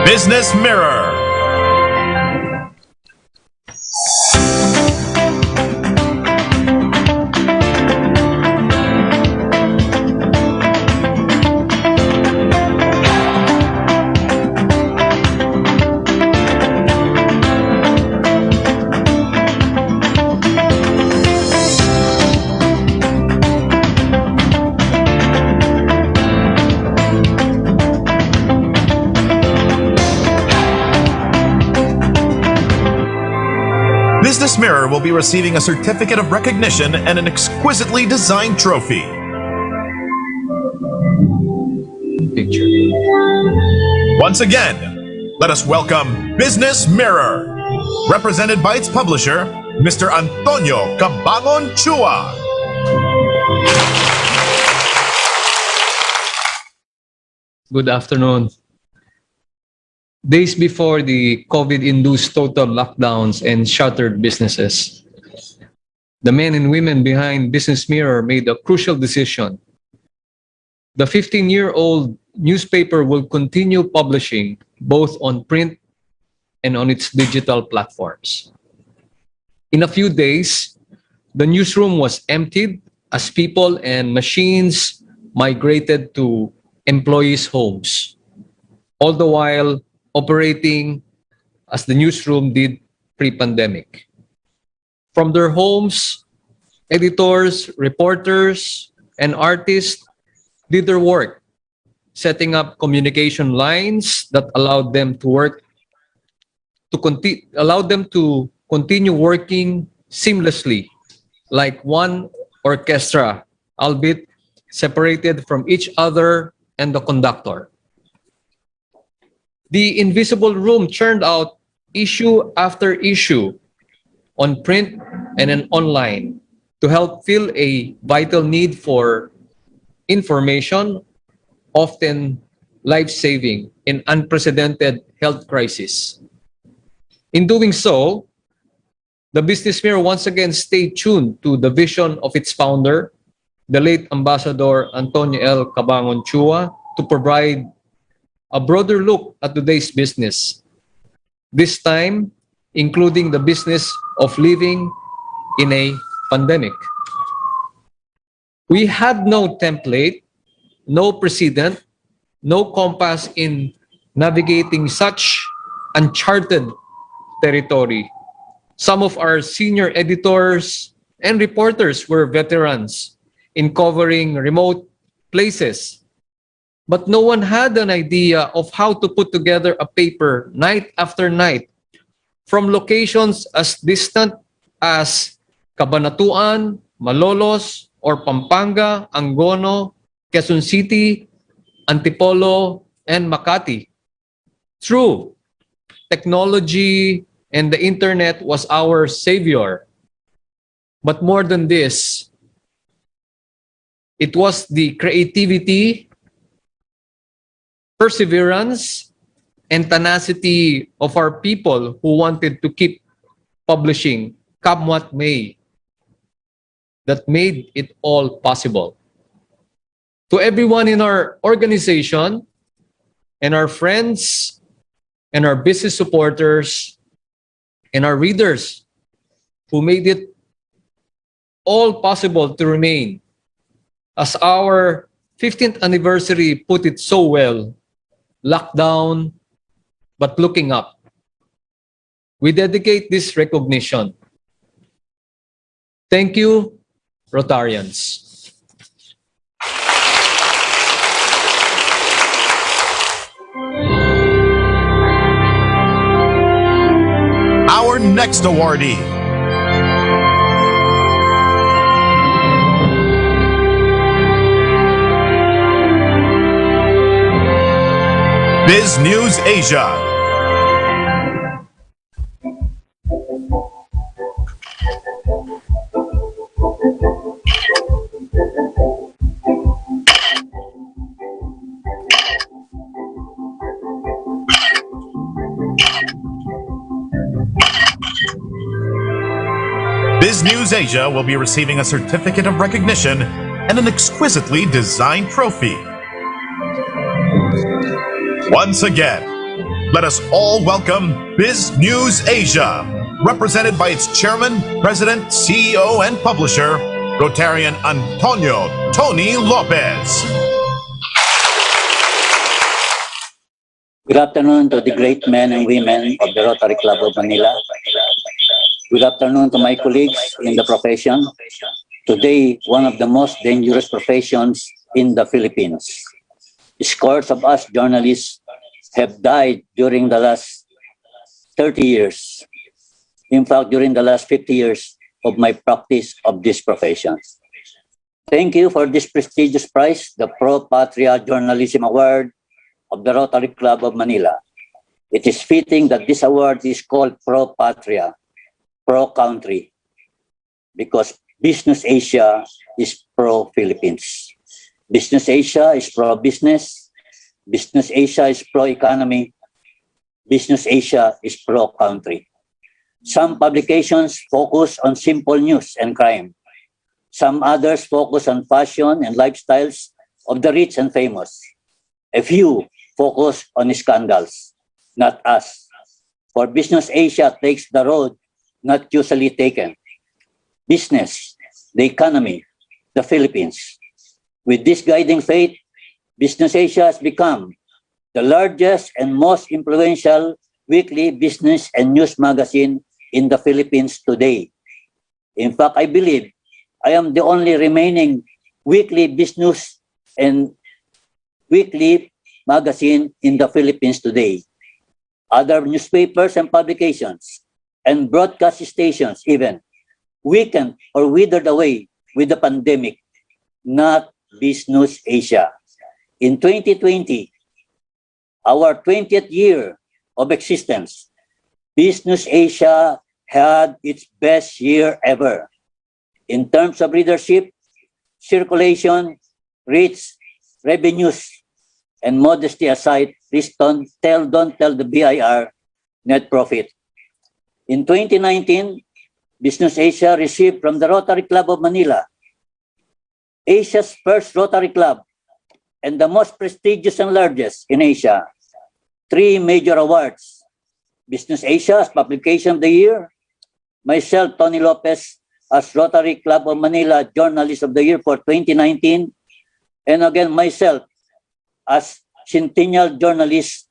Business Mirror. Business Mirror will be receiving a certificate of recognition and an exquisitely designed trophy. Once again, let us welcome Business Mirror, represented by its publisher, Mr. Antonio Cabangon Chua. Good afternoon. Days before the COVID-induced total lockdowns and shuttered businesses, the men and women behind Business Mirror made a crucial decision. The 15-year-old newspaper will continue publishing both on print and on its digital platforms. In a few days, the newsroom was emptied as people and machines migrated to employees' homes, all the while operating as the newsroom did pre-pandemic. From their homes, editors, reporters, and artists did their work, setting up communication lines that allowed them to continue working seamlessly, like one orchestra, albeit separated from each other and the conductor. The invisible room churned out issue after issue on print and then online to help fill a vital need for information, often life-saving in unprecedented health crisis. In doing so, the Business Mirror once again stayed tuned to the vision of its founder, the late Ambassador Antonio L. Cabangon Chua, to provide a broader look at today's business, this time including the business of living in a pandemic. We had no template, no precedent, no compass in navigating such uncharted territory. Some of our senior editors and reporters were veterans in covering remote places, but no one had an idea of how to put together a paper night after night from locations as distant as Cabanatuan, Malolos, or Pampanga, Angono, Quezon City, Antipolo, and Makati. True, technology and the internet was our savior. But more than this, it was the creativity, perseverance, and tenacity of our people who wanted to keep publishing, come what may, that made it all possible. To everyone in our organization, and our friends, and our business supporters, and our readers who made it all possible to remain, as our 15th anniversary put it so well, locked down, but looking up. We dedicate this recognition. Thank you, Rotarians. Our next awardee. Biz News Asia. Biz News Asia will be receiving a certificate of recognition and an exquisitely designed trophy. Once again, let us all welcome Biz News Asia, represented by its chairman, president, CEO, and publisher, Rotarian Antonio Tony Lopez. Good afternoon to the great men and women of the Rotary Club of Manila. Good afternoon to my colleagues in the profession. Today, one of the most dangerous professions in the Philippines. Scores of us journalists have died during the last 30 years. in fact, during the last 50 years of my practice of this profession. Thank you for this prestigious prize, the Pro Patria Journalism Award of the Rotary Club of Manila. It is fitting that this award is called Pro Patria, Pro Country, because Business Asia is pro Philippines. Business Asia is pro business. Business Asia is pro economy. Business Asia is pro country. Some publications focus on simple news and crime. Some others focus on fashion and lifestyles of the rich and famous. A few focus on scandals, not us. For Business Asia takes the road not usually taken. Business, the economy, the Philippines. With this guiding faith, Business Asia has become the largest and most influential weekly business and news magazine in the Philippines today. In fact, I believe I am the only remaining weekly business and weekly magazine in the Philippines today. Other newspapers and publications and broadcast stations even weakened or withered away with the pandemic, not Business Asia. In 2020, our 20th year of existence, Business Asia had its best year ever. In terms of readership, circulation, reach, revenues, and modesty aside, please don't tell the BIR net profit. In 2019, Business Asia received from the Rotary Club of Manila, Asia's first Rotary Club and the most prestigious and largest in Asia, 3 major awards. Business Asia as Publication of the Year, myself, Tony Lopez, as Rotary Club of Manila Journalist of the Year for 2019, and again myself as Centennial Journalist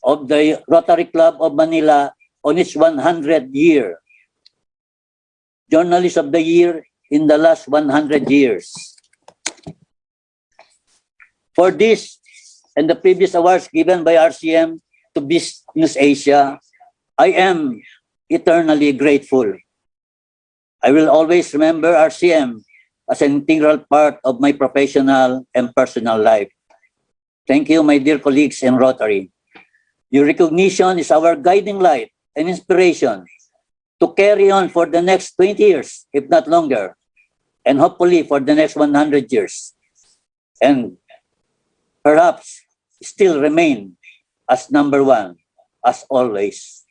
of the Rotary Club of Manila on its 100th year. Journalist of the Year in the last 100 years. For this and the previous awards given by RCM to Business Asia, I am eternally grateful. I will always remember RCM as an integral part of my professional and personal life. Thank you, my dear colleagues in Rotary. Your recognition is our guiding light and inspiration to carry on for the next 20 years, if not longer, and hopefully for the next 100 years. And perhaps still remain as number one, as always.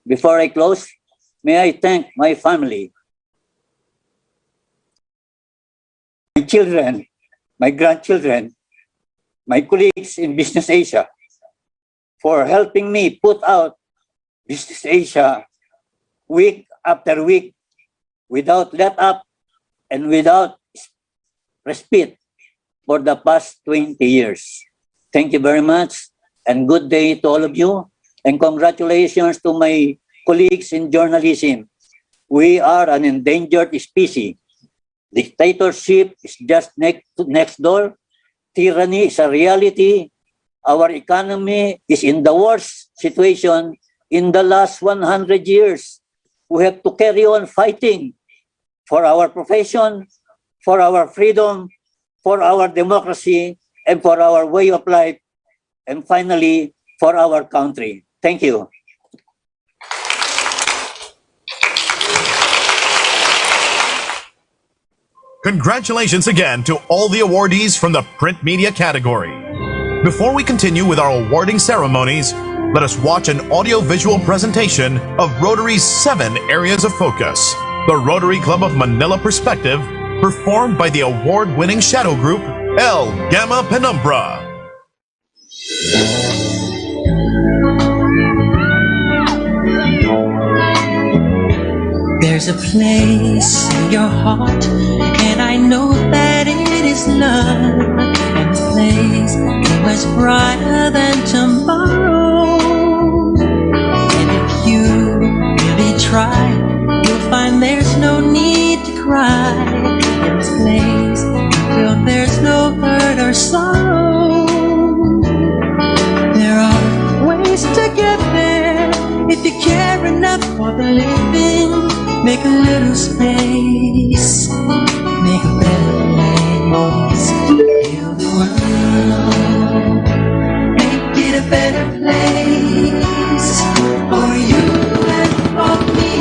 Before I close, may I thank my family, my children, my grandchildren, my colleagues in Business Asia for helping me put out Business Asia week after week without let up and without respite for the past 20 years. Thank you very much and good day to all of you, and congratulations to my colleagues in journalism. We are an endangered species. Dictatorship is just next door. Tyranny is a reality. Our economy is in the worst situation in the last 100 years. We have to carry on fighting for our profession, for our freedom, for our democracy, and for our way of life, and finally, for our country. Thank you. Congratulations again to all the awardees from the print media category. Before we continue with our awarding ceremonies, let us watch an audio-visual presentation of Rotary's 7 areas of focus, the Rotary Club of Manila Perspective, performed by the award-winning shadow group, El Gamma Penumbra. There's a place in your heart, and I know that it is love, and this place is much brighter than tomorrow. And if you really try, you'll find there's no need to cry. In this place, you feel there's no hurt or sorrow. There are ways to get there if you care enough for for the living. Make a little space, make a better place. Heal the world, make it a better place for you and for me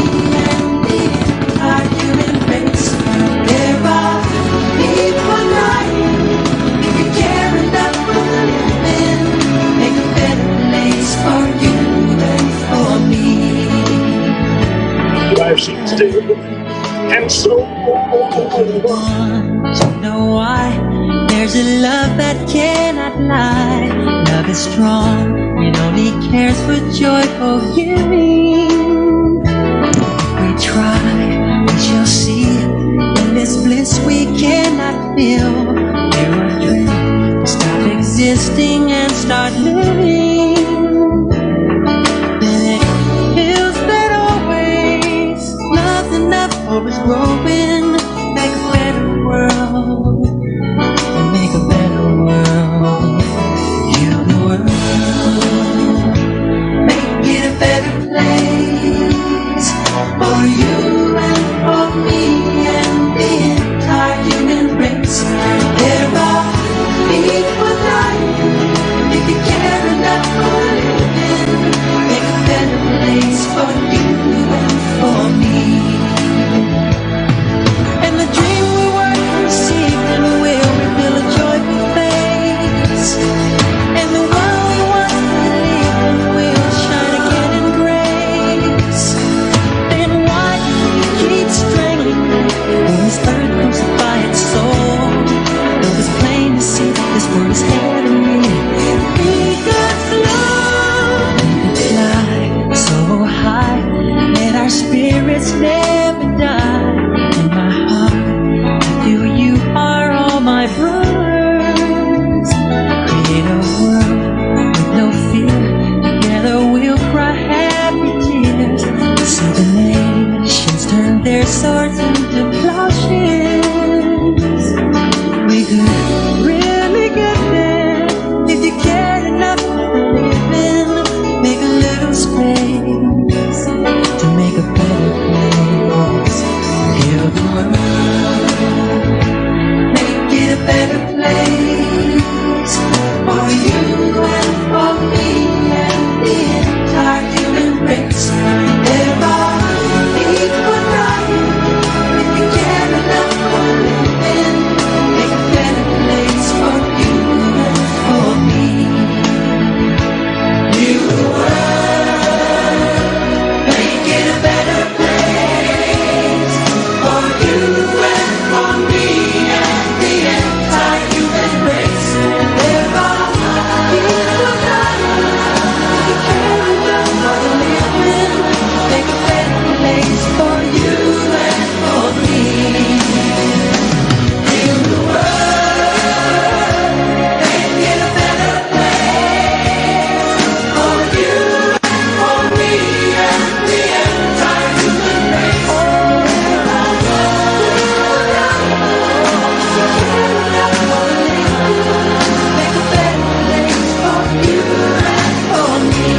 and the entire human race. There are people dying. If you care enough for the living, make a better place for you and for me. Life seems still and so want to know why. There's a love that cannot lie. Love is strong, it only cares for joyful giving. If we try, we shall see. In this bliss we cannot feel. You are free, stop existing and start living. Then it feels that always love's enough for us growing. Make a better world, make a better world. Heal the world, make it a better place for you and for me and the entire human race. There are people dying. If you care enough for living, make a better place for you and for me. And the dream we were conceiving will reveal a joyful face. And the one we once believed in will shine again in grace. Then why do we keep strangling me when this earth crucify its soul? Though it's plain to see this world is heavenly. We could fly, so high, let our spirits never die. In my heart, I feel you are all my brothers. Create a world with no fear. Together we'll cry happy tears. See the nations turn their swords into plowshares. We could really get there if you cared enough for the living. Make a little space to make a better place. Heal the world, make it a better place for you and for me and the entire human race. There are people dying. If you care enough for living, make a better place for you and for me. Heal the world, make it a better place for you and for me and the entire human race. There are people dying. If you care enough for the living, make a better place for you and for me. Heal the world, make it a better place for you and for me and the entire human race. There are people dying. Make a better place for you and for me.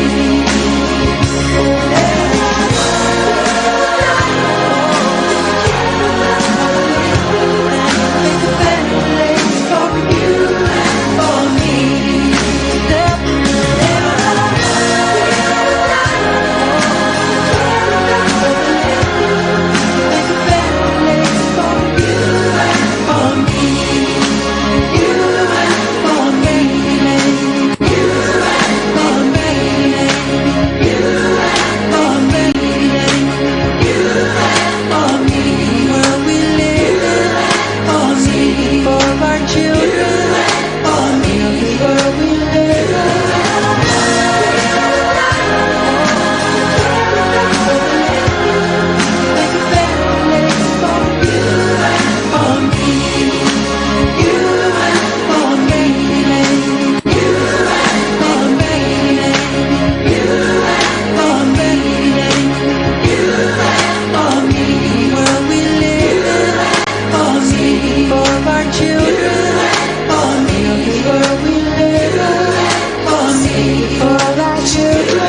For our children,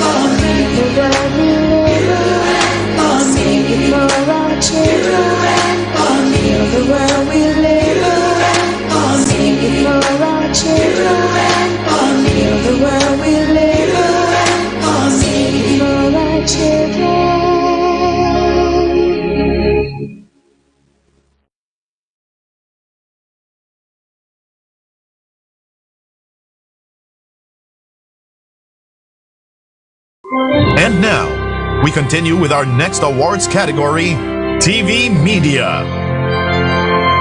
for me, the world we live in. And now, we continue with our next awards category, TV Media.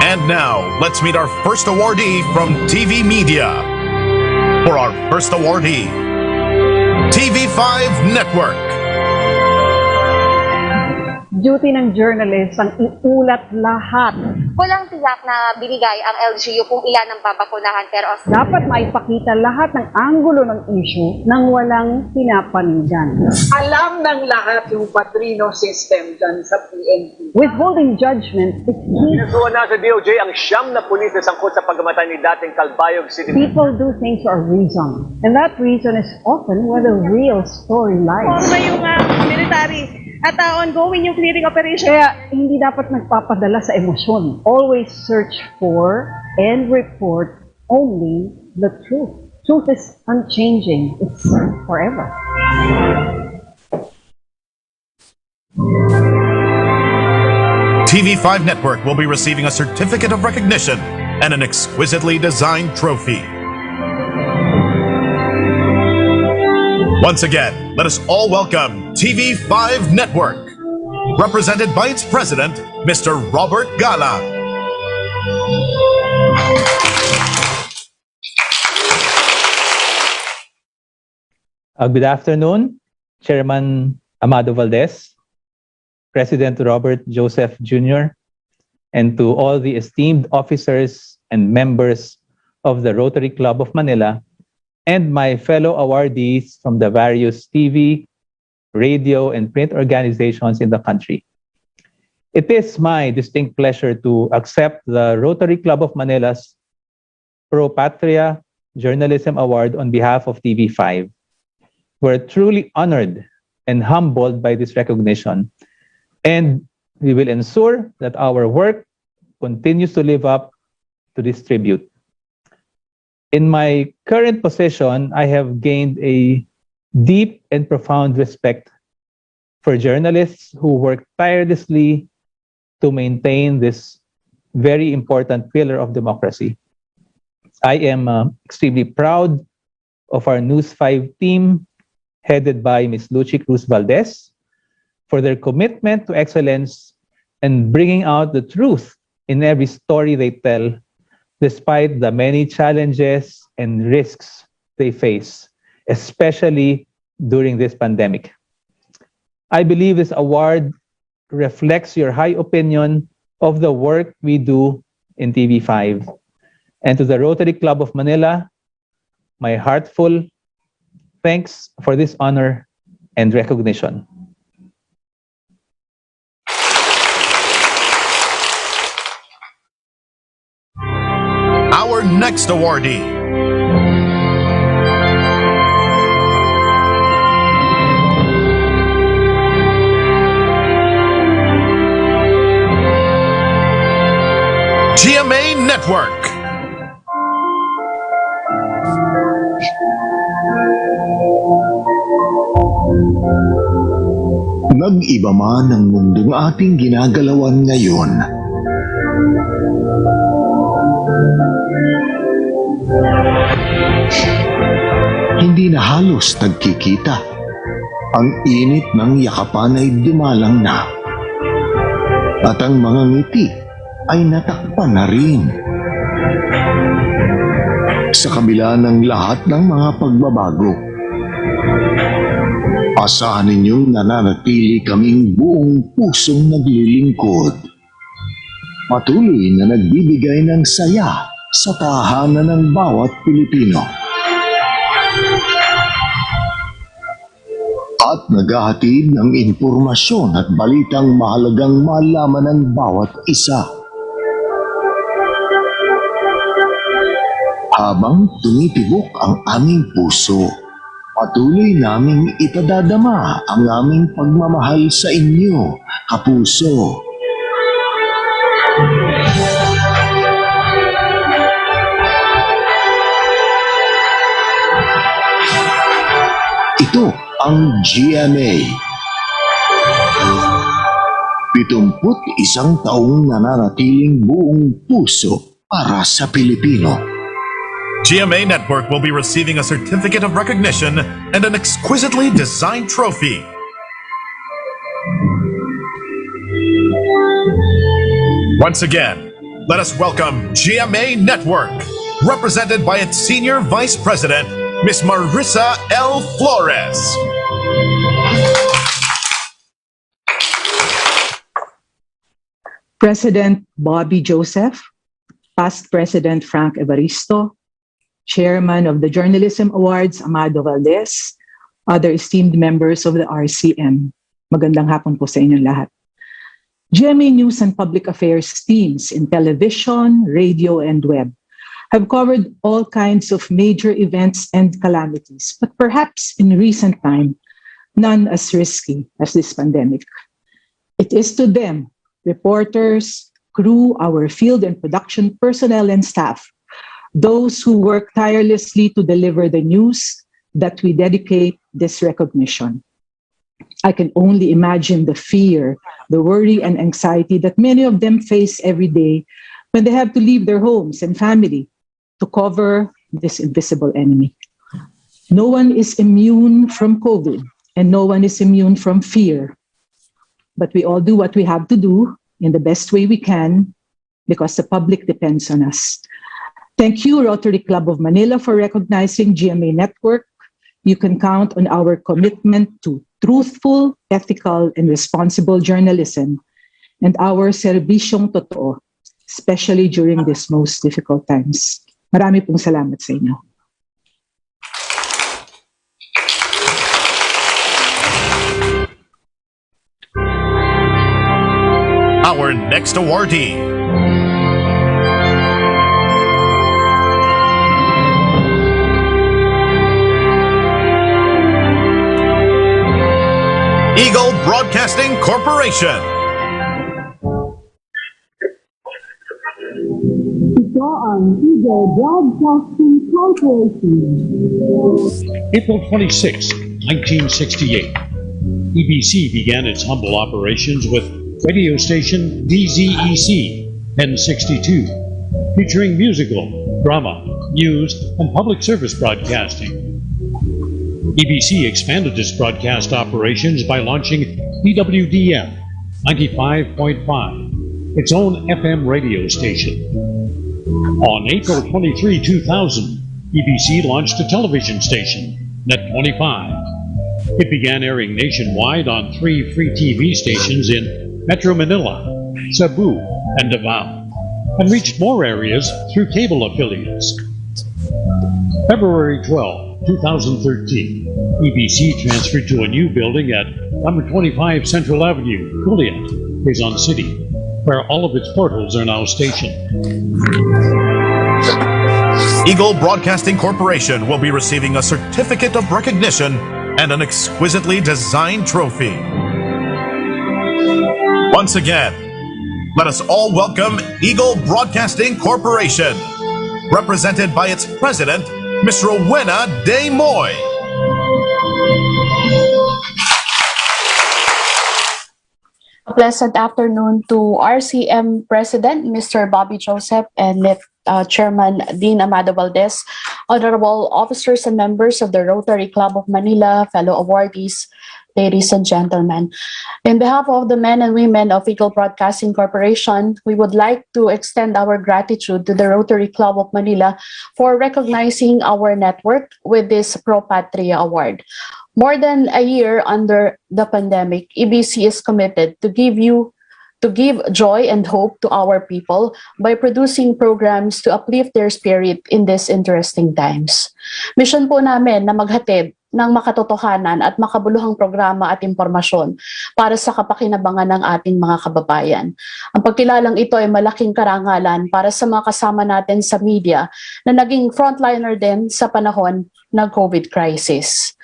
And now, let's meet our first awardee from TV Media. For our first awardee, TV5 Network. Duty ng journalist ang iulat lahat. Walang tiyak na binigay ang LGU kung ilan ang babakunahan pero Dapat maipakita lahat ng anggulo ng issue nang walang pinapanigan. Alam ng lahat yung Patrino system dyan sa PNP. Withholding judgment is key. Pinasuhan na sa DOJ ang siyam na pulis na sangkot sa pagkamatay ni dating Calbayog City. People do things for a reason. And that reason is often where the real story lies. Forma yung military at ongoing yung clearing operation. Kaya hindi dapat nagpapadala sa emosyon. Always search for and report only the truth. Truth is unchanging. It's forever. TV5 Network will be receiving a certificate of recognition and an exquisitely designed trophy. Once again, let us all welcome TV5 Network, represented by its president, Mr. Robert Galang. Good afternoon, Chairman Amado Valdez, President Robert Joseph Jr., and to all the esteemed officers and members of the Rotary Club of Manila, and my fellow awardees from the various TV, radio, and print organizations in the country. It is my distinct pleasure to accept the Rotary Club of Manila's Patria Journalism Award on behalf of TV5. We're truly honored and humbled by this recognition, and we will ensure that our work continues to live up to this tribute. In my current position, I have gained a deep and profound respect for journalists who work tirelessly to maintain this very important pillar of democracy. I am extremely proud of our News 5 team, headed by Ms. Lucy Cruz Valdez, for their commitment to excellence and bringing out the truth in every story they tell, despite the many challenges and risks they face, especially during this pandemic. I believe this award reflects your high opinion of the work we do in TV5. And to the Rotary Club of Manila, my heartfelt thanks for this honor and recognition. Our next awardee. GMA Network. Nag-iba man ang mundong ating ginagalawan ngayon. Hindi na halos nagkikita. Ang init ng yakapan ay dumalang na. At ang mga ngiti ay natakpan na rin. Sa kabila ng lahat ng mga pagbabago, asahan ninyong nananatili kaming buong pusong naglilingkod. Patuloy na nagbibigay ng saya sa tahanan ng bawat Pilipino. At naghahatid ng impormasyon at balitang mahalagang malaman ng bawat isa. Habang tumitibok ang aming puso, patuloy naming itadadama ang aming pagmamahal sa inyo, kapuso. Ito ang GMA. 71 taong nananatiling buong puso para sa Pilipino. GMA Network will be receiving a certificate of recognition and an exquisitely designed trophy. Once again, let us welcome GMA Network, represented by its Senior Vice President, Ms. Marissa L. Flores. President Bobby Joseph, past President Frank Evaristo, Chairman of the Journalism Awards, Amado Valdez, other esteemed members of the RCM. Magandang hapon po sa inyong lahat. GMA News and Public Affairs teams in television, radio, and web have covered all kinds of major events and calamities, but perhaps in recent time, none as risky as this pandemic. It is to them, reporters, crew, our field and production personnel and staff, those who work tirelessly to deliver the news, that we dedicate this recognition. I can only imagine the fear, the worry, and anxiety that many of them face every day when they have to leave their homes and family to cover this invisible enemy. No one is immune from COVID, and no one is immune from fear. But we all do what we have to do in the best way we can because the public depends on us. Thank you, Rotary Club of Manila, for recognizing GMA Network. You can count on our commitment to truthful, ethical, and responsible journalism and our serbisyong totoo, especially during these most difficult times. Marami pong salamat sa inyo. Our next awardee. Eagle Broadcasting Corporation. Ito ang Eagle Broadcasting Corporation. April 26, 1968. EBC began its humble operations with radio station DZEC 1062, featuring musical, drama, news, and public service broadcasting. EBC expanded its broadcast operations by launching EWDM 95.5, its own FM radio station. On April 23, 2000, EBC launched a television station, Net 25. It began airing nationwide on 3 free TV stations in Metro Manila, Cebu, and Davao, and reached more areas through cable affiliates. February 12, 2013, EBC transferred to a new building at number 25 Central Avenue, Juliet, Quezon City, where all of its portals are now stationed. Eagle Broadcasting Corporation will be receiving a certificate of recognition and an exquisitely designed trophy. Once again, let us all welcome Eagle Broadcasting Corporation, represented by its president, Ms. Rowena De Moy. A pleasant afternoon to RCM President, Mr. Bobby Joseph, and Chairman Dean Amado Valdez, honorable officers and members of the Rotary Club of Manila, fellow awardees, ladies and gentlemen. In behalf of the men and women of Eagle Broadcasting Corporation, we would like to extend our gratitude to the Rotary Club of Manila for recognizing our network with this Pro Patria Award. More than a year under the pandemic, EBC is committed to give joy and hope to our people by producing programs to uplift their spirit in these interesting times. Mission po namin na maghatid ng makatotohanan at makabuluhang programa at impormasyon para sa kapakinabangan ng ating mga kababayan. Ang pagkilalang ito ay malaking karangalan para sa mga kasama natin sa media na naging frontliner din sa panahon ng COVID crisis.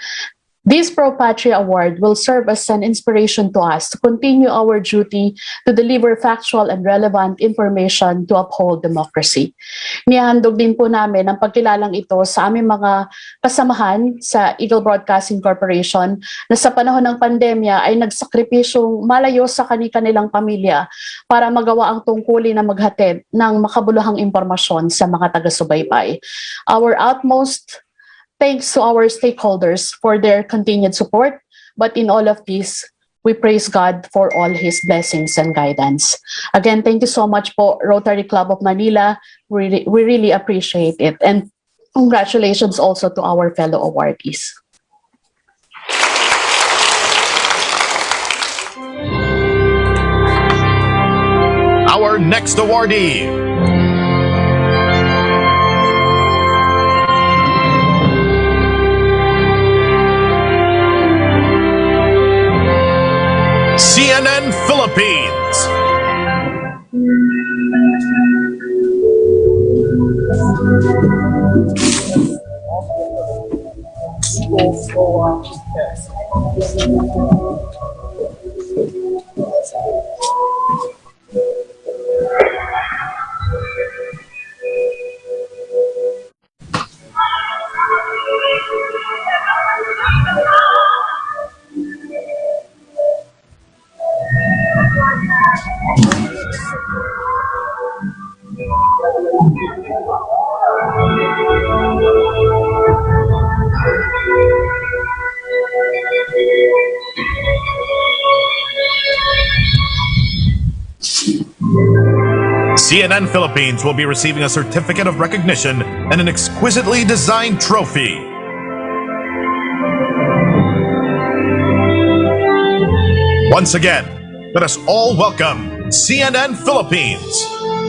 This Pro Patria Award will serve as an inspiration to us to continue our duty to deliver factual and relevant information to uphold democracy. Nihandog din po namin ang pagkilalang ito sa aming mga kasamahan sa Eagle Broadcasting Corporation na sa panahon ng pandemya ay nagsakripisyong malayo sa kanilang pamilya para magawa ang tungkulin na maghatid ng makabuluhang impormasyon sa mga taga-subaybay. Our utmost thanks to our stakeholders for their continued support, but in all of this, we praise God for all His blessings and guidance. Again, thank you so much po, Rotary Club of Manila. We really appreciate it. And congratulations also to our fellow awardees. Our next awardee. CNN Philippines. CNN Philippines will be receiving a certificate of recognition and an exquisitely designed trophy. Once again, let us all welcome CNN Philippines,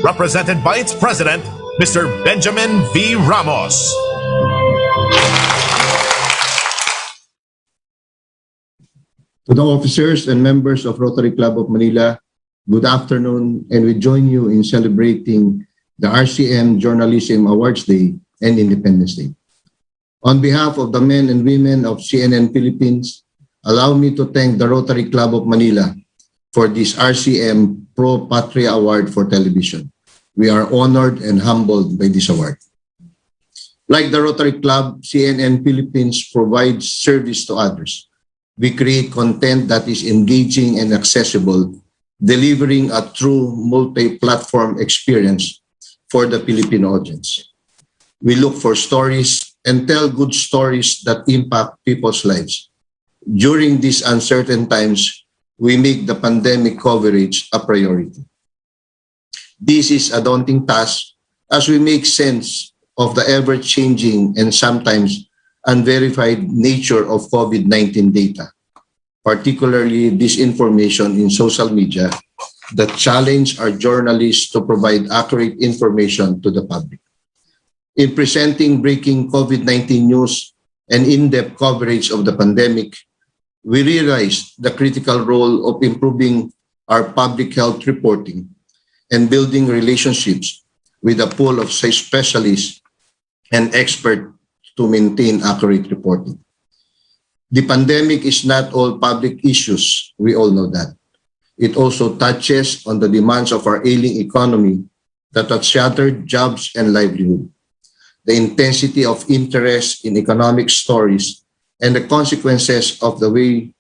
represented by its president, Mr. Benjamin V. Ramos. To the officers and members of Rotary Club of Manila, good afternoon, and we join you in celebrating the RCM Journalism Awards Day and Independence Day. On behalf of the men and women of CNN Philippines, allow me to thank the Rotary Club of Manila for this RCM Pro Patria Award for television. We are honored and humbled by this award. Like the Rotary Club, CNN Philippines provides service to others. We create content that is engaging and accessible, delivering a true multi-platform experience for the Filipino audience. We look for stories and tell good stories that impact people's lives. During these uncertain times, we make the pandemic coverage a priority. This is a daunting task as we make sense of the ever-changing and sometimes unverified nature of COVID-19 data, particularly disinformation in social media that challenge our journalists to provide accurate information to the public. In presenting breaking COVID-19 news and in-depth coverage of the pandemic, we realized the critical role of improving our public health reporting and building relationships with a pool of specialists and experts to maintain accurate reporting. The pandemic is not all public issues, we all know that. It also touches on the demands of our ailing economy that have shattered jobs and livelihood. The intensity of interest in economic stories and the consequences of the way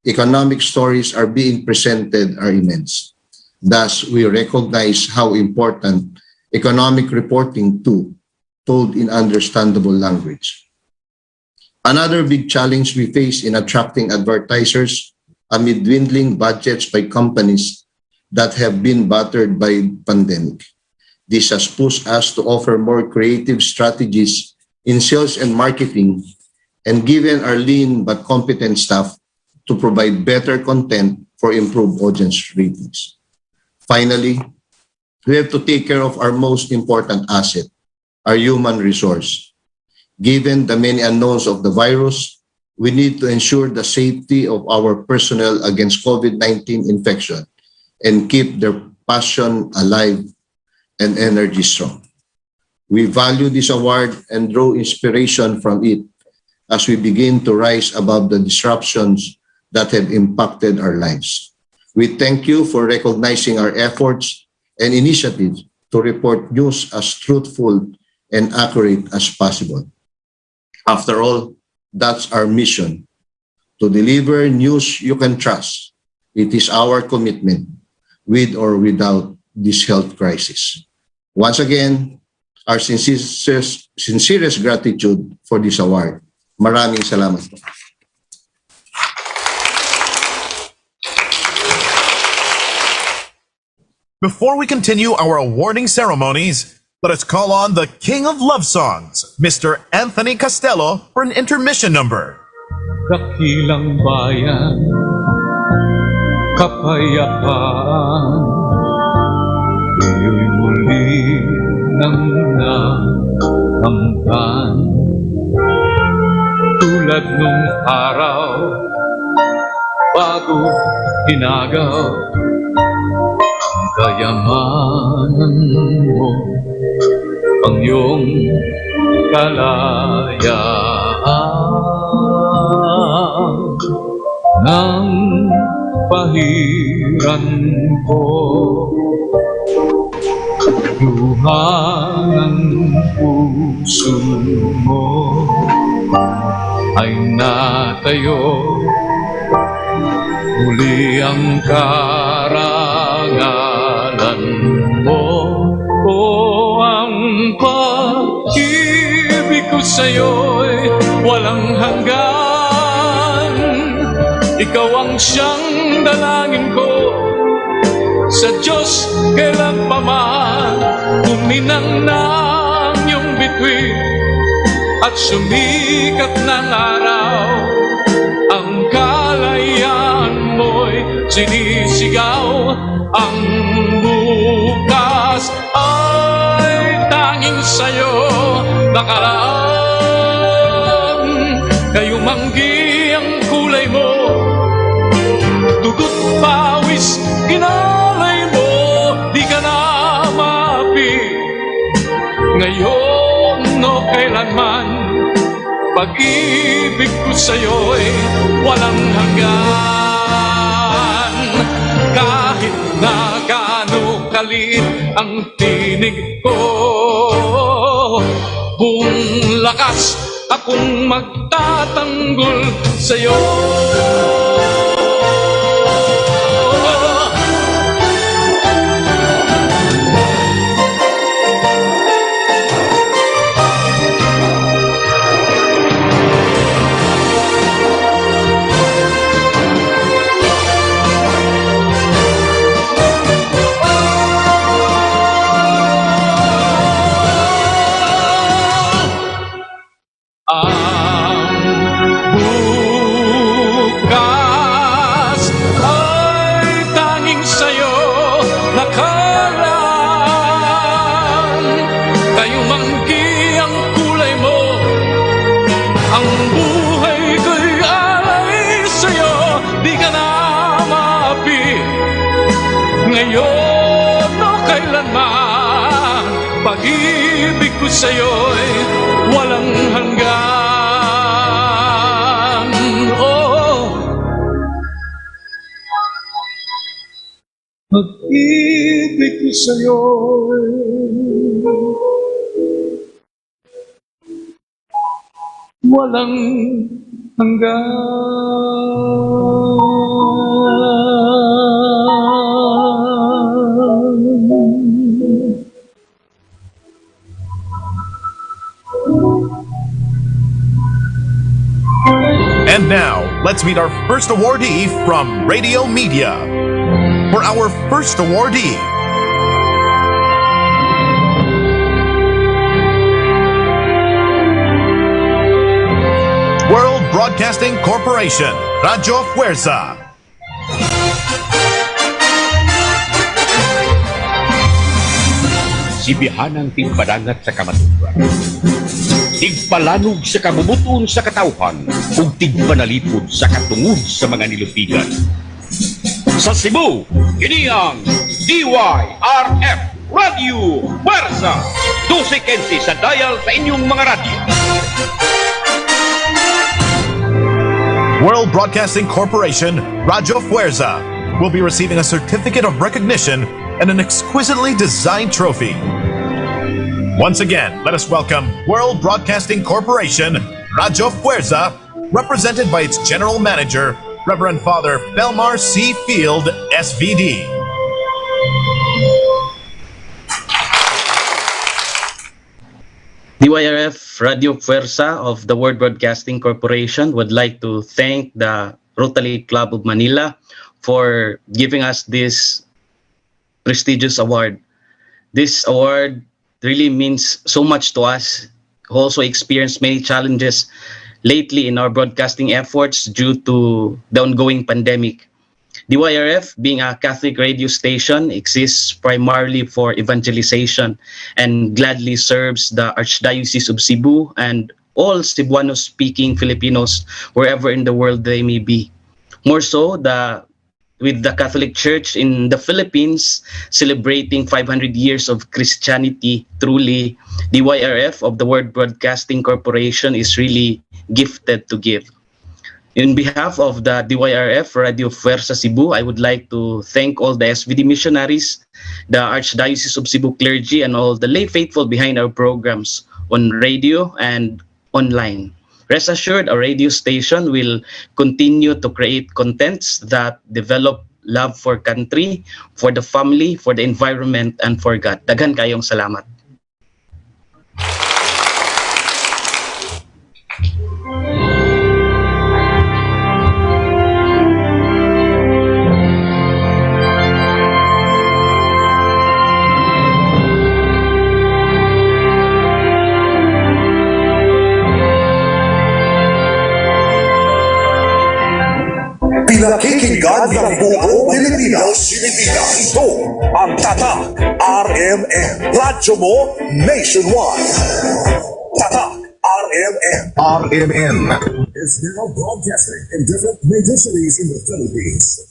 economic stories are being presented are immense. Thus, we recognize how important economic reporting too, told in understandable language. Another big challenge we face in attracting advertisers amid dwindling budgets by companies that have been battered by pandemic. This has pushed us to offer more creative strategies in sales and marketing, and given our lean but competent staff to provide better content for improved audience ratings. Finally, we have to take care of our most important asset, our human resource. Given the many unknowns of the virus, we need to ensure the safety of our personnel against COVID-19 infection and keep their passion alive and energy strong. We value this award and draw inspiration from it as we begin to rise above the disruptions that have impacted our lives. We thank you for recognizing our efforts and initiatives to report news as truthful and accurate as possible. After all, that's our mission, to deliver news you can trust. It is our commitment, with or without this health crisis. Once again, our sincerest gratitude for this award. Maraming salamat po. Before we continue our awarding ceremonies, let us call on the King of Love Songs, Mr. Anthony Castello, for an intermission number. Dakilang bayan, kapayapaan, iyo'y muli nang nakamtan. Tulad nung araw, bago hinagaw, ang kayamanan mo, ang iyong kalayaan. Nang pahiran ko, luha ng puso mo ay natayo, muli ang karangalan mo. O ang pag-ibig ko sa'yo'y walang hanggan. Ikaw ang siyang dalangin ko sa Diyos kailan pa man. Tuminang ng iyong bituin at sumikat ng araw, ang kalayaan mo'y sinisigaw. Ang bukas ay tanging sa'yo nakaraan. Kayumanggi ang kulay mo, dugo't pawis ginalay mo, di ka na maapi. Ngayon o kailanman, pag-ibig ko sa'yo'y walang hanggan. Kahit na gaano kaliit ang tinig ko, buong lakas akong magtatanggol sa'yo. Pag-ibig ko sa'yo'y walang hanggan. Oh, pag-ibig ko sa'yo'y walang hanggan. And now, let's meet our first awardee from Radio Media. For our first awardee, World Broadcasting Corporation, Radyo Fuerza. Sibihanang tigpadangat sa kamaturan, tigpalanog sa kabumuton sa katawhan, ug tigpanalipod sa katungod sa mga nilupigan. Sa Cebu, kini ang DYRF Radio Fuerza, 12-15 sa dial sa inyong mga radyo. World Broadcasting Corporation, Radio Fuerza, will be receiving a certificate of recognition and an exquisitely designed trophy. Once again, let us welcome World Broadcasting Corporation, Radio Fuerza, represented by its General Manager, Reverend Father Belmar C. Field, SVD. DYRF Radio Fuerza of the World Broadcasting Corporation would like to thank the Rotary Club of Manila for giving us this prestigious award. This award really means so much to us, who also experienced many challenges lately in our broadcasting efforts due to the ongoing pandemic. DYRF, being a Catholic radio station, exists primarily for evangelization and gladly serves the Archdiocese of Cebu and all Cebuano-speaking Filipinos wherever in the world they may be. More so, with the Catholic Church in the Philippines celebrating 500 years of Christianity, truly, DYRF of the World Broadcasting Corporation is really gifted to give. In behalf of the DYRF Radio Fuerza Cebu, I would like to thank all the SVD missionaries, the Archdiocese of Cebu clergy, and all the lay faithful behind our programs on radio and online. Rest assured, our radio station will continue to create contents that develop love for country, for the family, for the environment, and for God. Daghan kayong salamat. Pinakikinggan ng buong Pilipinas. Ito ang Tatak RMN. Radyo mo nationwide. Tatak RMN. RMN is now broadcasting in different major cities in the Philippines.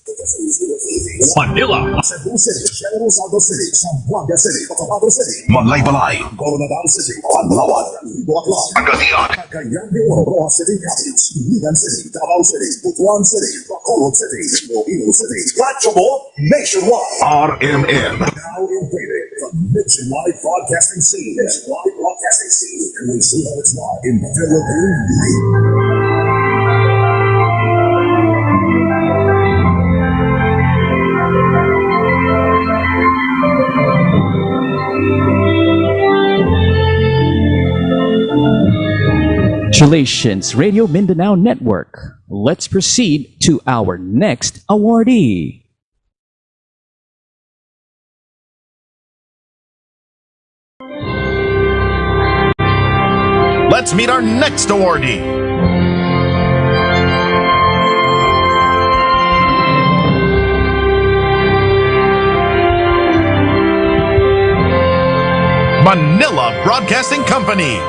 Manila, Cebu City, General Santos City, Zamboanga City, Cotabato City, Malaybalay, Coronadal City, Panlawan, Buaclan, Agadian, Cagayan de Oro, City Cavite, Ligan City, Davao City, Butuan City, Bacolod City, Iloilo City, Radyo mo nationwide. RMN. Now invading the nationwide broadcasting scene. And we see how it's not in Philippines. Congratulations, Radio Mindanao Network. Let's proceed to our next awardee. Let's meet our next awardee. Manila Broadcasting Company.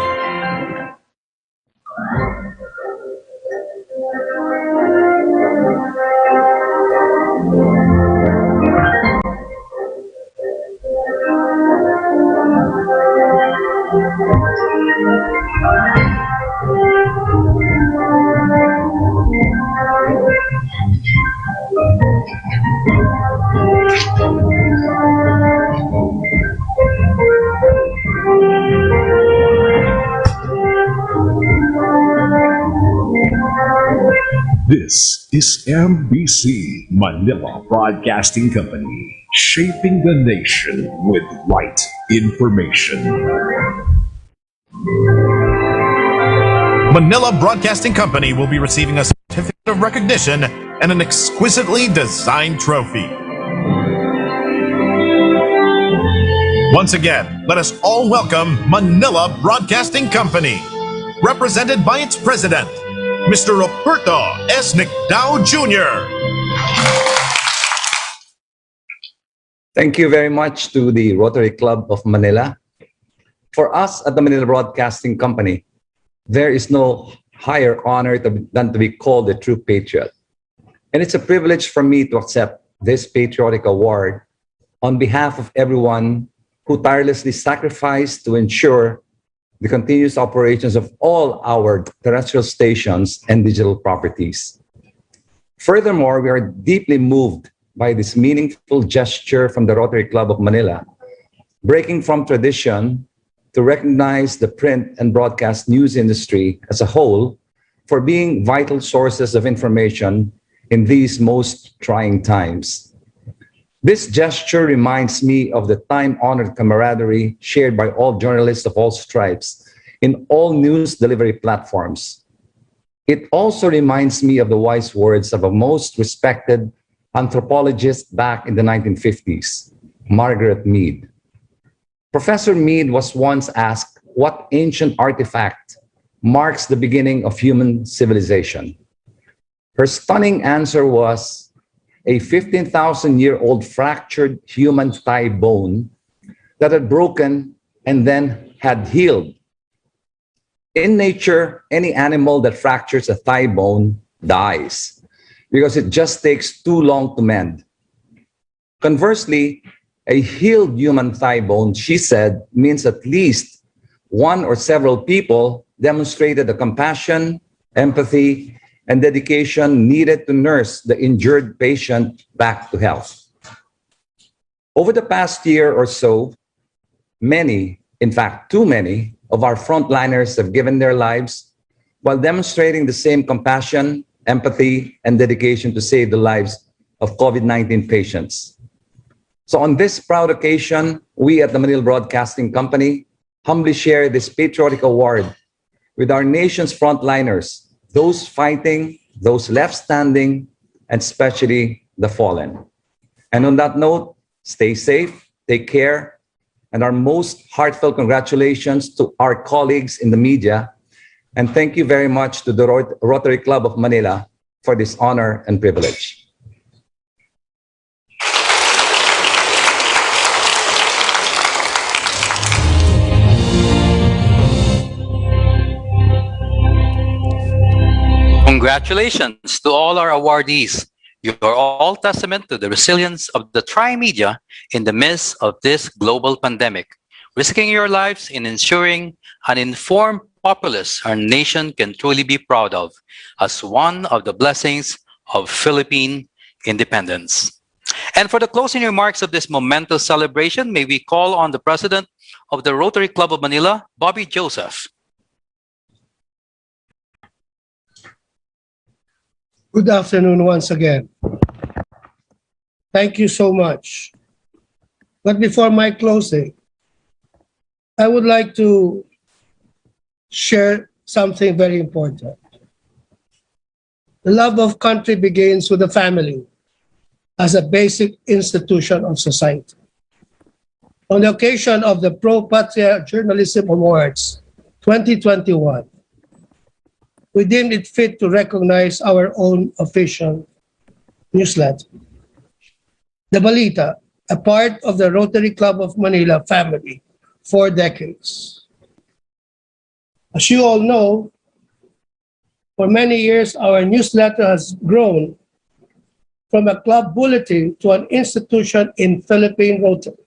This is MBC, Manila Broadcasting Company, shaping the nation with right information. Manila Broadcasting Company will be receiving a certificate of recognition and an exquisitely designed trophy. Once again, let us all welcome Manila Broadcasting Company, represented by its president, Mr. Roberto S. Nicdao Jr. Thank you very much to the Rotary Club of Manila. For us at the Manila Broadcasting Company, there is no higher honor than to be called a true patriot. And it's a privilege for me to accept this patriotic award on behalf of everyone who tirelessly sacrificed to ensure the continuous operations of all our terrestrial stations and digital properties. Furthermore, we are deeply moved by this meaningful gesture from the Rotary Club of Manila, breaking from tradition to recognize the print and broadcast news industry as a whole for being vital sources of information in these most trying times. This gesture reminds me of the time-honored camaraderie shared by all journalists of all stripes in all news delivery platforms. It also reminds me of the wise words of a most respected anthropologist back in the 1950s, Margaret Mead. Professor Mead was once asked what ancient artifact marks the beginning of human civilization. Her stunning answer was a 15,000-year-old fractured human thigh bone that had broken and then had healed. In nature, any animal that fractures a thigh bone dies because it just takes too long to mend. Conversely, a healed human thigh bone, she said, means at least one or several people demonstrated the compassion, empathy, and dedication needed to nurse the injured patient back to health. Over the past year or so, many, in fact, too many, of our frontliners have given their lives while demonstrating the same compassion, empathy, and dedication to save the lives of COVID-19 patients. So on this proud occasion, we at the Manila Broadcasting Company humbly share this patriotic award with our nation's frontliners, those fighting, those left standing, and especially the fallen. And on that note, stay safe, take care, and our most heartfelt congratulations to our colleagues in the media. And thank you very much to the Rotary Club of Manila for this honor and privilege. Congratulations to all our awardees. You are all testament to the resilience of the tri-media in the midst of this global pandemic, risking your lives in ensuring an informed populace our nation can truly be proud of as one of the blessings of Philippine independence. And for the closing remarks of this momentous celebration, may we call on the President of the Rotary Club of Manila, Bobby Joseph. Good afternoon once again. Thank you so much. But before my closing, I would like to share something very important. The love of country begins with the family as a basic institution of society. On the occasion of the Patria Journalism Awards 2021, we deemed it fit to recognize our own official newsletter, The Balita, a part of the Rotary Club of Manila family for decades. As you all know, for many years, our newsletter has grown from a club bulletin to an institution in Philippine Rotary.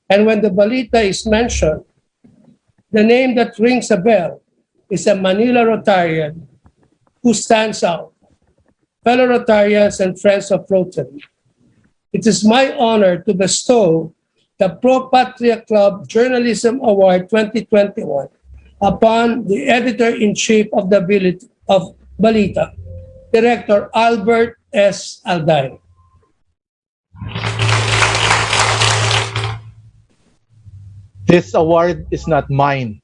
And when the Balita is mentioned, the name that rings a bell is a Manila Rotarian who stands out, fellow Rotarians and friends of Rotary. It is my honor to bestow the Pro Patria Club Journalism Award 2021 upon the Editor-in-Chief of the Balita, Director Albert S. Alday. This award is not mine.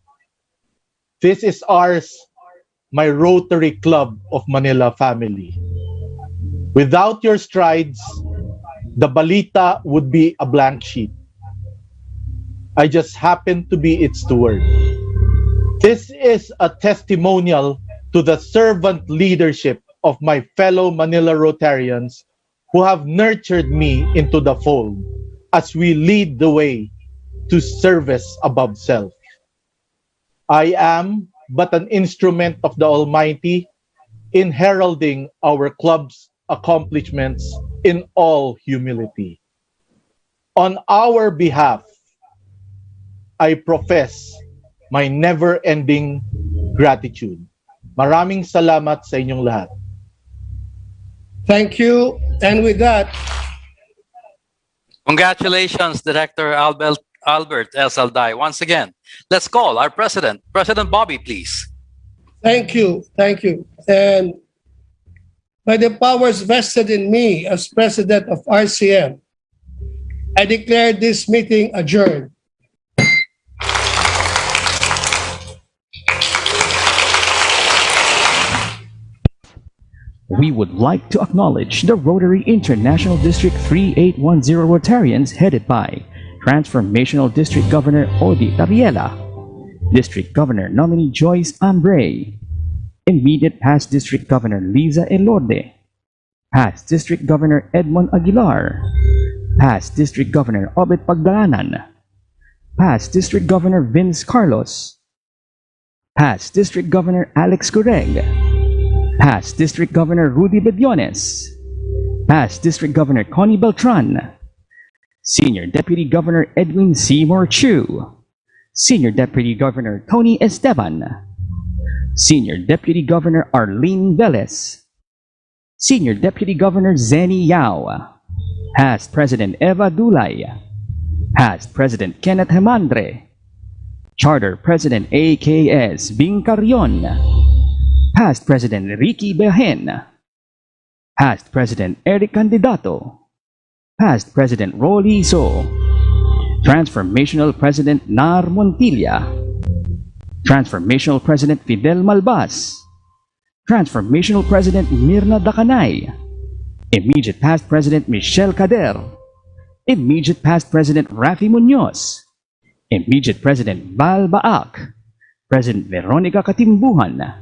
This is ours, my Rotary Club of Manila family. Without your strides, the Balita would be a blank sheet. I just happen to be its steward. This is a testimonial to the servant leadership of my fellow Manila Rotarians who have nurtured me into the fold as we lead the way to service above self. I am but an instrument of the Almighty in heralding our club's accomplishments in all humility. On our behalf, I profess my never-ending gratitude. Maraming salamat sa inyong lahat. Thank you. And with that, Congratulations, Director Albert S. Alday. Once again, let's call our President. President Bobby, please. thank you. Thank you. And by the powers vested in me as President of RCM, I declare this meeting adjourned. We would like to acknowledge the Rotary International District 3810 Rotarians headed by Transformational District Governor Odi Tariela, District Governor nominee Joyce Ambrey, immediate past District Governor Liza Elorde, past District Governor Edmond Aguilar, past District Governor Obet Pagdalanan, past District Governor Vince Carlos, past District Governor Alex Correg, past District Governor Rudy Bediones, past District Governor Connie Beltran, Senior Deputy Governor Edwin Seymour Chu, Senior Deputy Governor Tony Esteban, Senior Deputy Governor Arlene Velez, Senior Deputy Governor Zenny Yao, past President Eva Dulay, past President Kenneth Hemandre, Charter President AKS Bing Carrion, past President Ricky Bejen, past President Eric Candidato, past President Rolly So, Transformational President Nar Montilla, Transformational President Fidel Malbas, Transformational President Mirna Dacanay, immediate past President Michelle Cader, immediate past President Rafi Munoz, immediate President Val Baak, President Veronica Katimbuhan,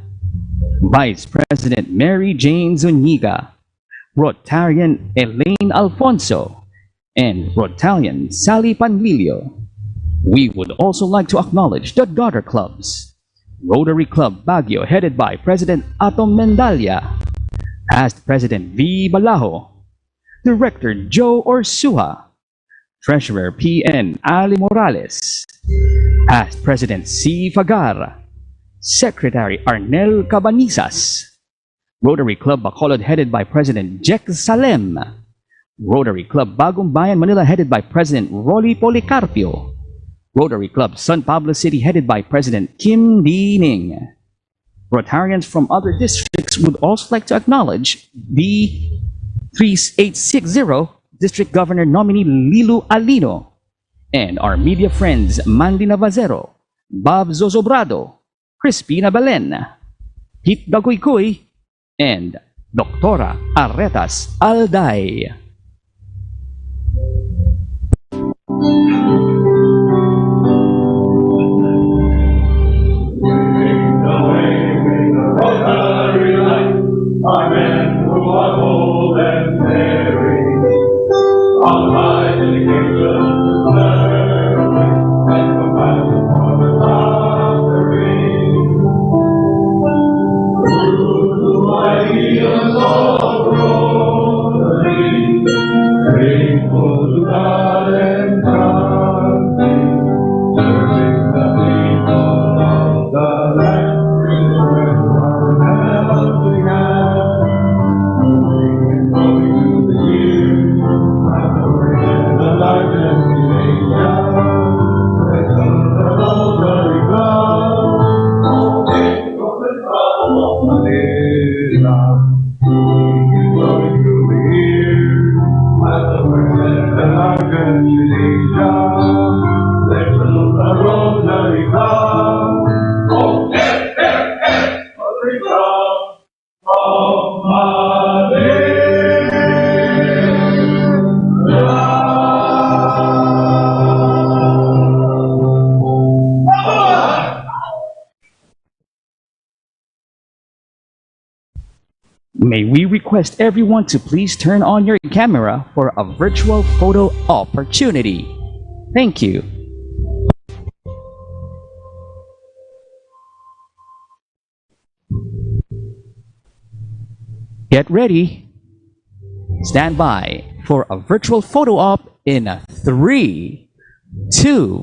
Vice President Mary Jane Zuniga, Rotarian Elaine Alfonso, and Rotarian Sally Panlilio. We would also like to acknowledge the daughter clubs. Rotary Club Baguio, headed by President Atom Mendalia, past President V. Balajo, Director Joe Orsua, Treasurer P.N. Ali Morales, past President C. Fagar, Secretary Arnel Cabanizas, Rotary Club Bacolod, headed by President Jek Salem, Rotary Club Bagong Bayan Manila, headed by President Rolly Policarpio, Rotary Club San Pablo City, headed by President Kim Dining. Rotarians from other districts would also like to acknowledge the 3860 District Governor nominee Lilu Alino, and our media friends Mandy Navazero, Bob Zozobrado, Crispina Belen, Pete Dagoykoy, and Doctora Aretas Alday. Amen. Who are bold and merry, on high in the kingdom, and compassion for the suffering. Through the ideas of Rotary, grateful to God and country, serving the people of the land. May we request everyone to please turn on your camera for a virtual photo opportunity. Thank you. Get ready. Stand by for a virtual photo op in 3, 2,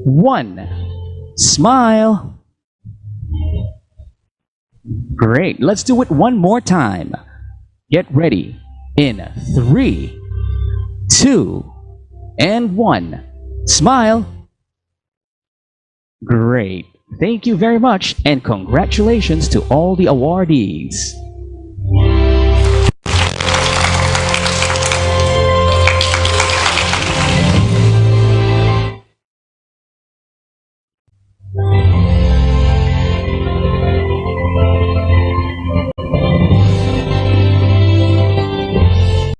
1. Smile. Great. Let's do it one more time. Get ready in 3, 2, and 1. Smile. Great. Thank you very much and congratulations to all the awardees.